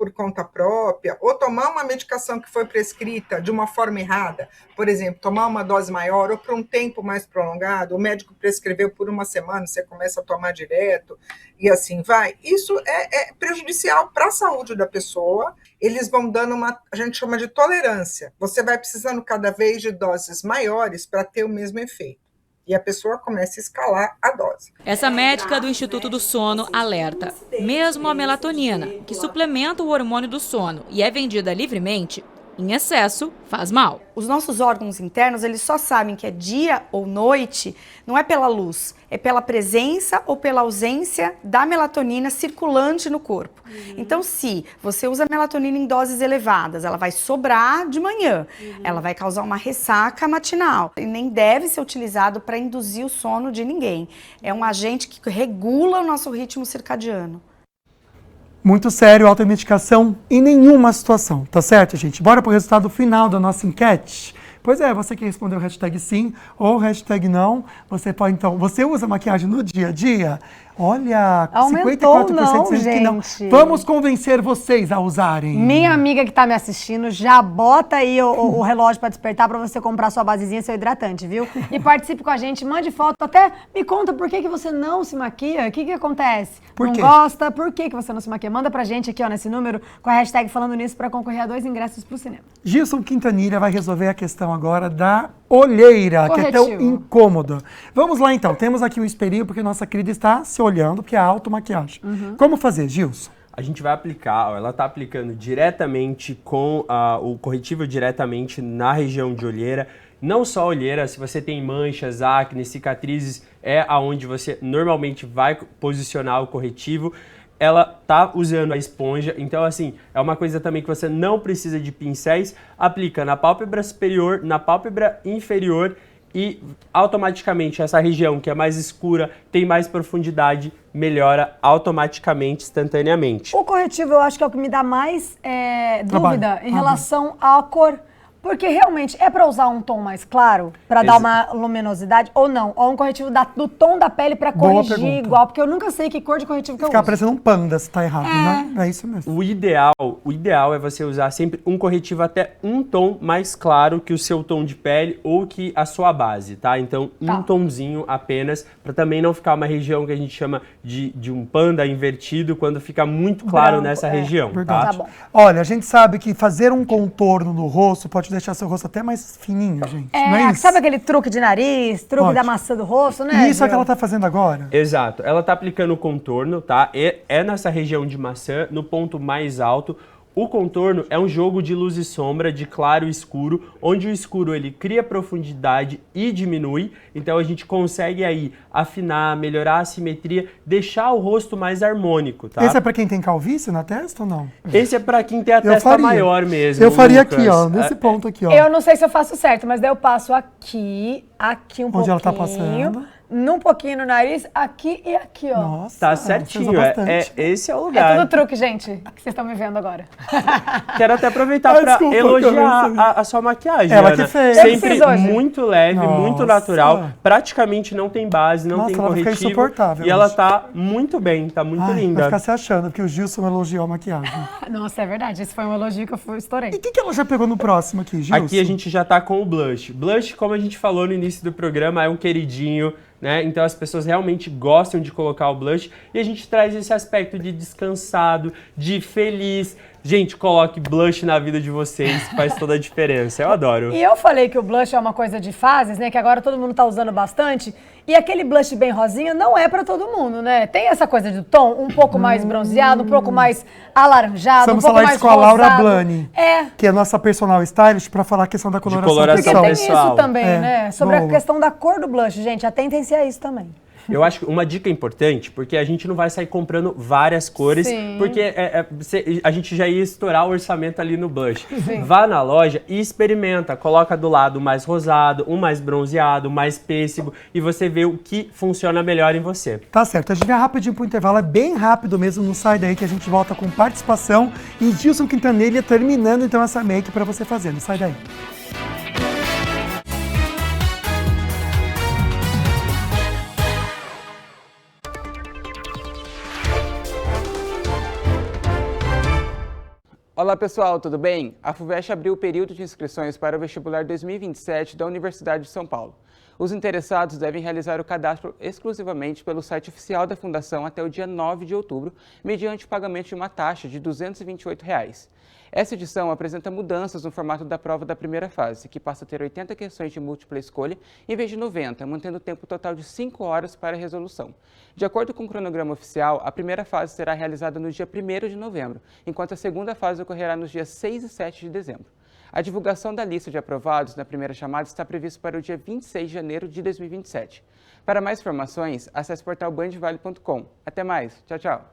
por conta própria, ou tomar uma medicação que foi prescrita de uma forma errada, por exemplo, tomar uma dose maior ou por um tempo mais prolongado, o médico prescreveu por uma semana, você começa a tomar direto e assim vai, isso é prejudicial para a saúde da pessoa. Eles vão dando a gente chama de tolerância. Você vai precisando cada vez de doses maiores para ter o mesmo efeito. E a pessoa começa a escalar a dose. Essa médica do Instituto do Sono alerta: mesmo a melatonina, que suplementa o hormônio do sono e é vendida livremente, em excesso faz mal. Os nossos órgãos internos, eles só sabem que é dia ou noite, não é pela luz, é pela presença ou pela ausência da melatonina circulante no corpo. Então, se você usa melatonina em doses elevadas, ela vai sobrar de manhã, ela vai causar uma ressaca matinal e nem deve ser utilizado para induzir o sono de ninguém. É um agente que regula o nosso ritmo circadiano. Muito sério, automedicação em nenhuma situação, tá certo, gente? Bora pro resultado final da nossa enquete? Pois é, você que respondeu hashtag sim ou hashtag não, você pode então... Você usa maquiagem no dia a dia? Olha, aumentou 54% não, dizem que não. gente. Vamos convencer vocês a usarem. Minha amiga que tá me assistindo, já bota aí o relógio pra despertar pra você comprar sua basezinha, seu hidratante, viu? E participe com a gente, mande foto, até me conta por que você não se maquia, o que acontece? Por quê? Não gosta? Por que você não se maquia? Manda pra gente aqui, ó, nesse número, com a hashtag falando nisso pra concorrer a 2 ingressos pro cinema. Gilson Quintanilha vai resolver a questão agora da olheira, que é tão incômoda. Vamos lá então, temos aqui o espelhinho porque nossa querida está se olhando, porque é a automaquiagem. Como fazer, Gilson? A gente vai aplicar, ela está aplicando diretamente com o corretivo diretamente na região de olheira. Não só olheira, se você tem manchas, acne, cicatrizes, é aonde você normalmente vai posicionar o corretivo. Ela tá usando a esponja, então assim, é uma coisa também que você não precisa de pincéis, aplica na pálpebra superior, na pálpebra inferior e automaticamente essa região que é mais escura, tem mais profundidade, melhora automaticamente, instantaneamente. O corretivo eu acho que é o que me dá mais dúvida em relação à cor. Porque realmente é pra usar um tom mais claro, pra dar uma luminosidade, ou não? Ou um corretivo do tom da pele pra corrigir igual? Porque eu nunca sei que cor de corretivo que eu uso. Ficar parecendo um panda se tá errado, né? É isso mesmo. O ideal é você usar sempre um corretivo até um tom mais claro que o seu tom de pele ou que a sua base, tá? Então, um tomzinho apenas, pra também não ficar uma região que a gente chama de um panda invertido, quando fica muito claro nessa região, tá? Tá bom. Olha, a gente sabe que fazer um contorno no rosto pode deixar seu rosto até mais fininho, gente. Não é isso? Sabe aquele truque de nariz, truque da maçã do rosto, né? Isso é o que ela tá fazendo agora? Exato. Ela tá aplicando o contorno, tá? É nessa região de maçã, no ponto mais alto. O contorno é um jogo de luz e sombra, de claro e escuro, onde o escuro ele cria profundidade e diminui, então a gente consegue aí afinar, melhorar a simetria, deixar o rosto mais harmônico, tá? Esse é pra quem tem calvície na testa ou não? Esse é pra quem tem a testa maior mesmo. Eu faria aqui, ó, nesse ponto aqui, ó. Eu não sei se eu faço certo, mas daí eu passo aqui um pouquinho. Onde ela tá passando? Um pouquinho no nariz, aqui e aqui, ó. Nossa, tá certinho, esse é o lugar. É tudo truque, gente, que vocês estão me vendo agora. Quero até aproveitar para elogiar a sua maquiagem, Ela Ana. que fez. Sempre muito leve, muito natural, praticamente não tem base, não tem corretivo. Fica insuportável. E ela tá muito bem, tá muito linda. Vai ficar se achando que o Gilson elogiou a maquiagem. Nossa, é verdade, esse foi um elogio que eu estourei. E o que ela já pegou no próximo aqui, Gilson? Aqui a gente já tá com o blush. Blush, como a gente falou no início do programa, é um queridinho, né? Então as pessoas realmente gostam de colocar o blush e a gente traz esse aspecto de descansado, de feliz. Gente, coloque blush na vida de vocês, faz toda a diferença. Eu adoro. E eu falei que o blush é uma coisa de fases, né? Que agora todo mundo tá usando bastante. E aquele blush bem rosinha não é pra todo mundo, né? Tem essa coisa do tom um pouco mais bronzeado, um pouco mais alaranjado, Estamos um pouco mais com a Laura rosado. Blani, que é a nossa personal stylist, pra falar a questão da coloração. Porque tem isso também, né? Sobre boa. a questão da cor do blush, gente. Atentem-se a isso também. Eu acho que uma dica importante, porque a gente não vai sair comprando várias cores, porque a gente já ia estourar o orçamento ali no blush. Vá na loja e experimenta, coloca do lado um mais rosado, um mais bronzeado, um mais pêssego, e você vê o que funciona melhor em você. Tá certo, a gente vai rapidinho pro intervalo, é bem rápido mesmo, não sai daí que a gente volta com participação e Gilson Quintanilha terminando então essa make pra você fazer, não sai daí. Olá pessoal, tudo bem? A FUVEST abriu o período de inscrições para o vestibular 2027 da Universidade de São Paulo. Os interessados devem realizar o cadastro exclusivamente pelo site oficial da Fundação até o dia 9 de outubro, mediante o pagamento de uma taxa de R$ 228. Essa edição apresenta mudanças no formato da prova da primeira fase, que passa a ter 80 questões de múltipla escolha em vez de 90, mantendo o tempo total de 5 horas para a resolução. De acordo com o cronograma oficial, a primeira fase será realizada no dia 1º de novembro, enquanto a segunda fase ocorrerá nos dias 6 e 7 de dezembro. A divulgação da lista de aprovados na primeira chamada está prevista para o dia 26 de janeiro de 2027. Para mais informações, acesse o portal bandvale.com. Até mais. Tchau, tchau.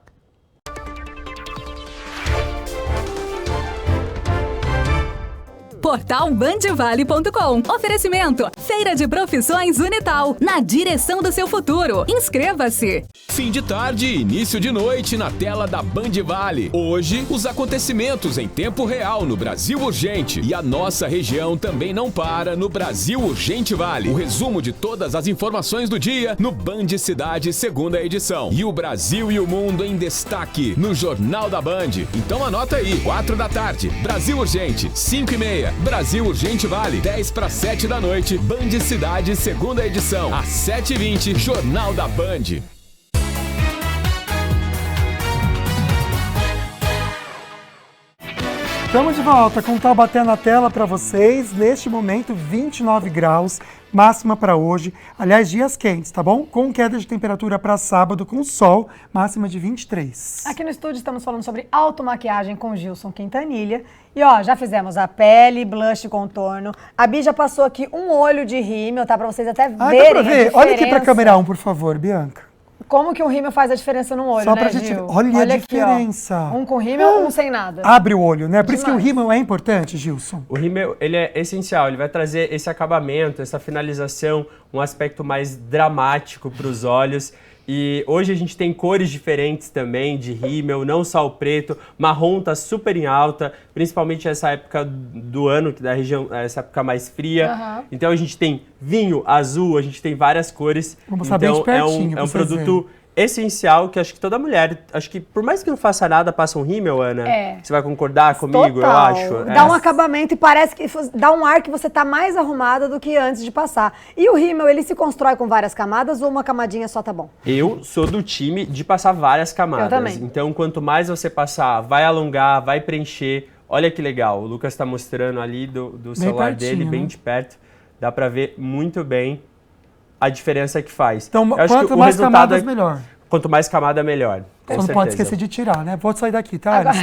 Portal bandvale.com. Oferecimento. Feira de Profissões Unital. Na direção do seu futuro. Inscreva-se. Fim de tarde e início de noite na tela da Band Vale. Hoje, os acontecimentos em tempo real no Brasil Urgente. E a nossa região também não para no Brasil Urgente Vale. O resumo de todas as informações do dia no Band Cidade, segunda edição. E o Brasil e o mundo em destaque no Jornal da Band. Então anota aí, 4 da tarde, Brasil Urgente, 5h30. Brasil Urgente Vale, 10 para 7 da noite, Band Cidade, segunda edição, às 7h20, Jornal da Band. Estamos de volta com o Taubaté na tela para vocês. Neste momento, 29 graus, máxima para hoje. Aliás, dias quentes, tá bom? Com queda de temperatura para sábado, com sol, máxima de 23. Aqui no estúdio estamos falando sobre automaquiagem com Gilson Quintanilha. E ó, já fizemos a pele, blush e contorno. A Bi já passou aqui um olho de rímel, tá? Para vocês até verem a diferença. Olha aqui para a câmera 1, por favor, Bianca. Como que um rímel faz a diferença no olho, Só né, pra gente... Gil? Olha a diferença. Aqui, ó. Um com rímel, um sem nada. Abre o olho, né? Por isso que o rímel é importante, Gilson. O rímel, ele é essencial, ele vai trazer esse acabamento, essa finalização, um aspecto mais dramático para os olhos. E hoje a gente tem cores diferentes também de rímel, não só o preto, marrom tá super em alta, principalmente essa época do ano, que da região, essa época mais fria. Uhum. Então a gente tem vinho, azul, a gente tem várias cores. Vamos saber de pertinho, é um produto essencial que acho que toda mulher, acho que por mais que não faça nada, passa um rímel, Ana. Você vai concordar comigo, Total. Eu acho. Dá um acabamento e parece que dá um ar que você tá mais arrumada do que antes de passar. E o rímel, ele se constrói com várias camadas ou uma camadinha só tá bom? Eu sou do time de passar várias camadas. Eu também. Então, quanto mais você passar, vai alongar, vai preencher. Olha que legal, o Lucas tá mostrando ali do celular dele, bem de perto. Dá pra ver muito bem a diferença que faz. Então, quanto mais camadas, melhor. Quanto mais camada, melhor. Só não pode esquecer de tirar, né? Pode sair daqui, tá, Alisson?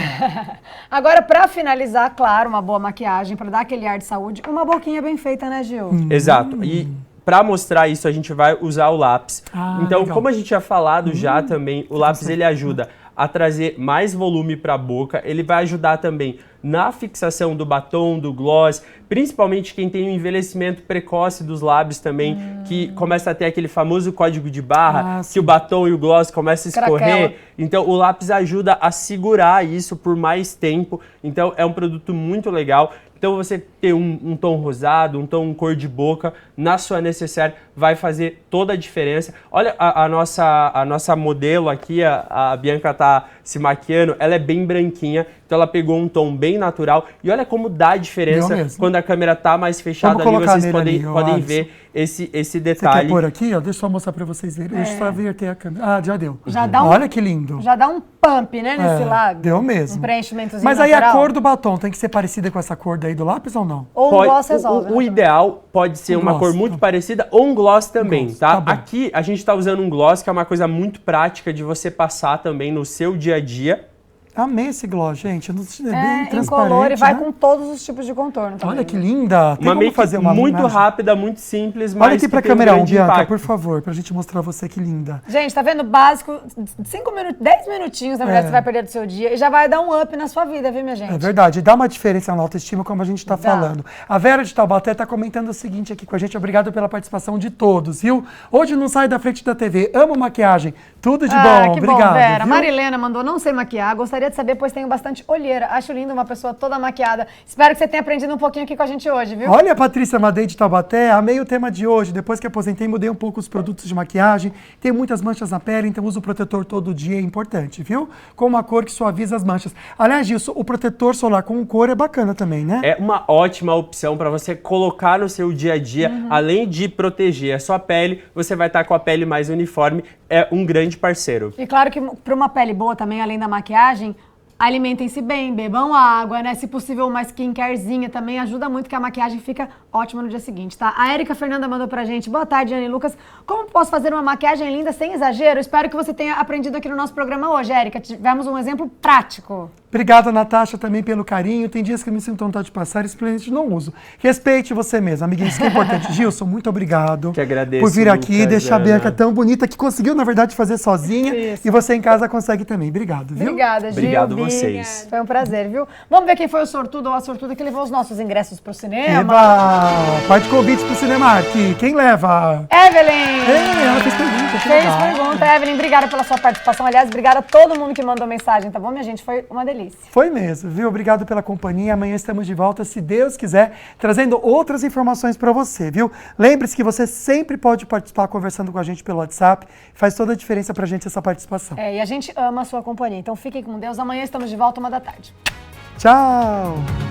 Agora, pra finalizar, claro, uma boa maquiagem, pra dar aquele ar de saúde, uma boquinha bem feita, né, Gil? Exato. E pra mostrar isso, a gente vai usar o lápis. Então, legal. Como a gente tinha falado já também, o lápis ele ajuda a trazer mais volume para a boca, ele vai ajudar também na fixação do batom, do gloss, principalmente quem tem um envelhecimento precoce dos lábios também, que começa a ter aquele famoso código de barra, que o batom e o gloss começam a escorrer. Craquela. Então o lápis ajuda a segurar isso por mais tempo, então é um produto muito legal. Então você ter um tom rosado, um tom cor de boca na sua necessaire vai fazer toda a diferença. Olha a nossa modelo aqui, a Bianca tá se maquiando, ela é bem branquinha, então ela pegou um tom bem natural. E olha como dá a diferença quando a câmera tá mais fechada ali, vocês podem ver esse detalhe. Você quer pôr aqui? Ó, deixa eu só mostrar pra vocês verem. Deixa eu só verter a câmera. Ah, já deu. Já dá olha que lindo. Já dá um pump, né, nesse lábio. Deu mesmo. Um preenchimentozinho Mas aí natural. a cor do batom tem que ser parecida com essa cor daí do lápis ou não? Ou um gloss resolve. O ideal pode ser uma cor muito parecida ou um gloss também, tá? Aqui a gente tá usando um gloss que é uma coisa muito prática de você passar também no seu dia a dia. Amei esse gloss, gente. É bem transparente, incolor e vai com todos os tipos de contorno também. Olha que linda. Tem uma como make fazer uma muito imagem? rápida, muito simples, mas olha aqui pra câmera 1, Bianca, por favor, pra gente mostrar você que linda. Gente, tá vendo? Básico, 5 minutos, 10 minutinhos, na verdade, você vai perder do seu dia e já vai dar um up na sua vida, viu, minha gente? É verdade, dá uma diferença na autoestima, como a gente tá falando. A Vera de Taubaté tá comentando o seguinte aqui com a gente, obrigado pela participação de todos, viu? Hoje não sai da frente da TV, amo maquiagem, tudo de bom, que obrigado. Bom, Vera. Viu? Marilena mandou, não sei maquiar, gostaria gostaria de saber, pois tenho bastante olheira. Acho lindo uma pessoa toda maquiada. Espero que você tenha aprendido um pouquinho aqui com a gente hoje, viu? Olha, Patrícia Madei de Taubaté, amei o tema de hoje. Depois que aposentei, mudei um pouco os produtos de maquiagem. Tenho muitas manchas na pele, então uso protetor todo dia, é importante, viu? Com uma cor que suaviza as manchas. Aliás, Gilson, o protetor solar com cor é bacana também, né? É uma ótima opção para você colocar no seu dia a dia, além de proteger a sua pele, você vai estar com a pele mais uniforme, é um grande parceiro. E claro que para uma pele boa também, além da maquiagem, alimentem-se bem, bebam água, né? Se possível, uma skincarezinha também ajuda muito, que a maquiagem fica ótima no dia seguinte, tá? A Érica Fernanda mandou pra gente. Boa tarde, Ana e Lucas. Como posso fazer uma maquiagem linda sem exagero? Espero que você tenha aprendido aqui no nosso programa hoje, Érica. Tivemos um exemplo prático. Obrigada, Natasha, também pelo carinho. Tem dias que eu me sinto vontade de passar e simplesmente não uso. Respeite você mesmo, amiguinho. Isso que é importante. Gilson, muito obrigado que agradeço, por vir aqui, Lucas, deixar a Ana. Bianca tão bonita, que conseguiu, na verdade, fazer sozinha. Isso. E você em casa consegue também. Obrigado, viu? Obrigada, Gil. Obrigado vocês. Foi um prazer, viu? Vamos ver quem foi o sortudo ou a sortuda que levou os nossos ingressos pro cinema. Eba! Parte convite pro Cinemark. Quem leva? Evelyn! Ei, ela fez pergunta. que Fez legal. pergunta. Evelyn, obrigada pela sua participação. Aliás, obrigada a todo mundo que mandou mensagem, tá bom, minha gente? Foi uma delícia. Foi mesmo, viu? Obrigado pela companhia. Amanhã estamos de volta, se Deus quiser, trazendo outras informações para você, viu? Lembre-se que você sempre pode participar conversando com a gente pelo WhatsApp. Faz toda a diferença pra gente essa participação. E a gente ama a sua companhia. Então fiquem com Deus. Amanhã estamos de volta, 1h da tarde. Tchau!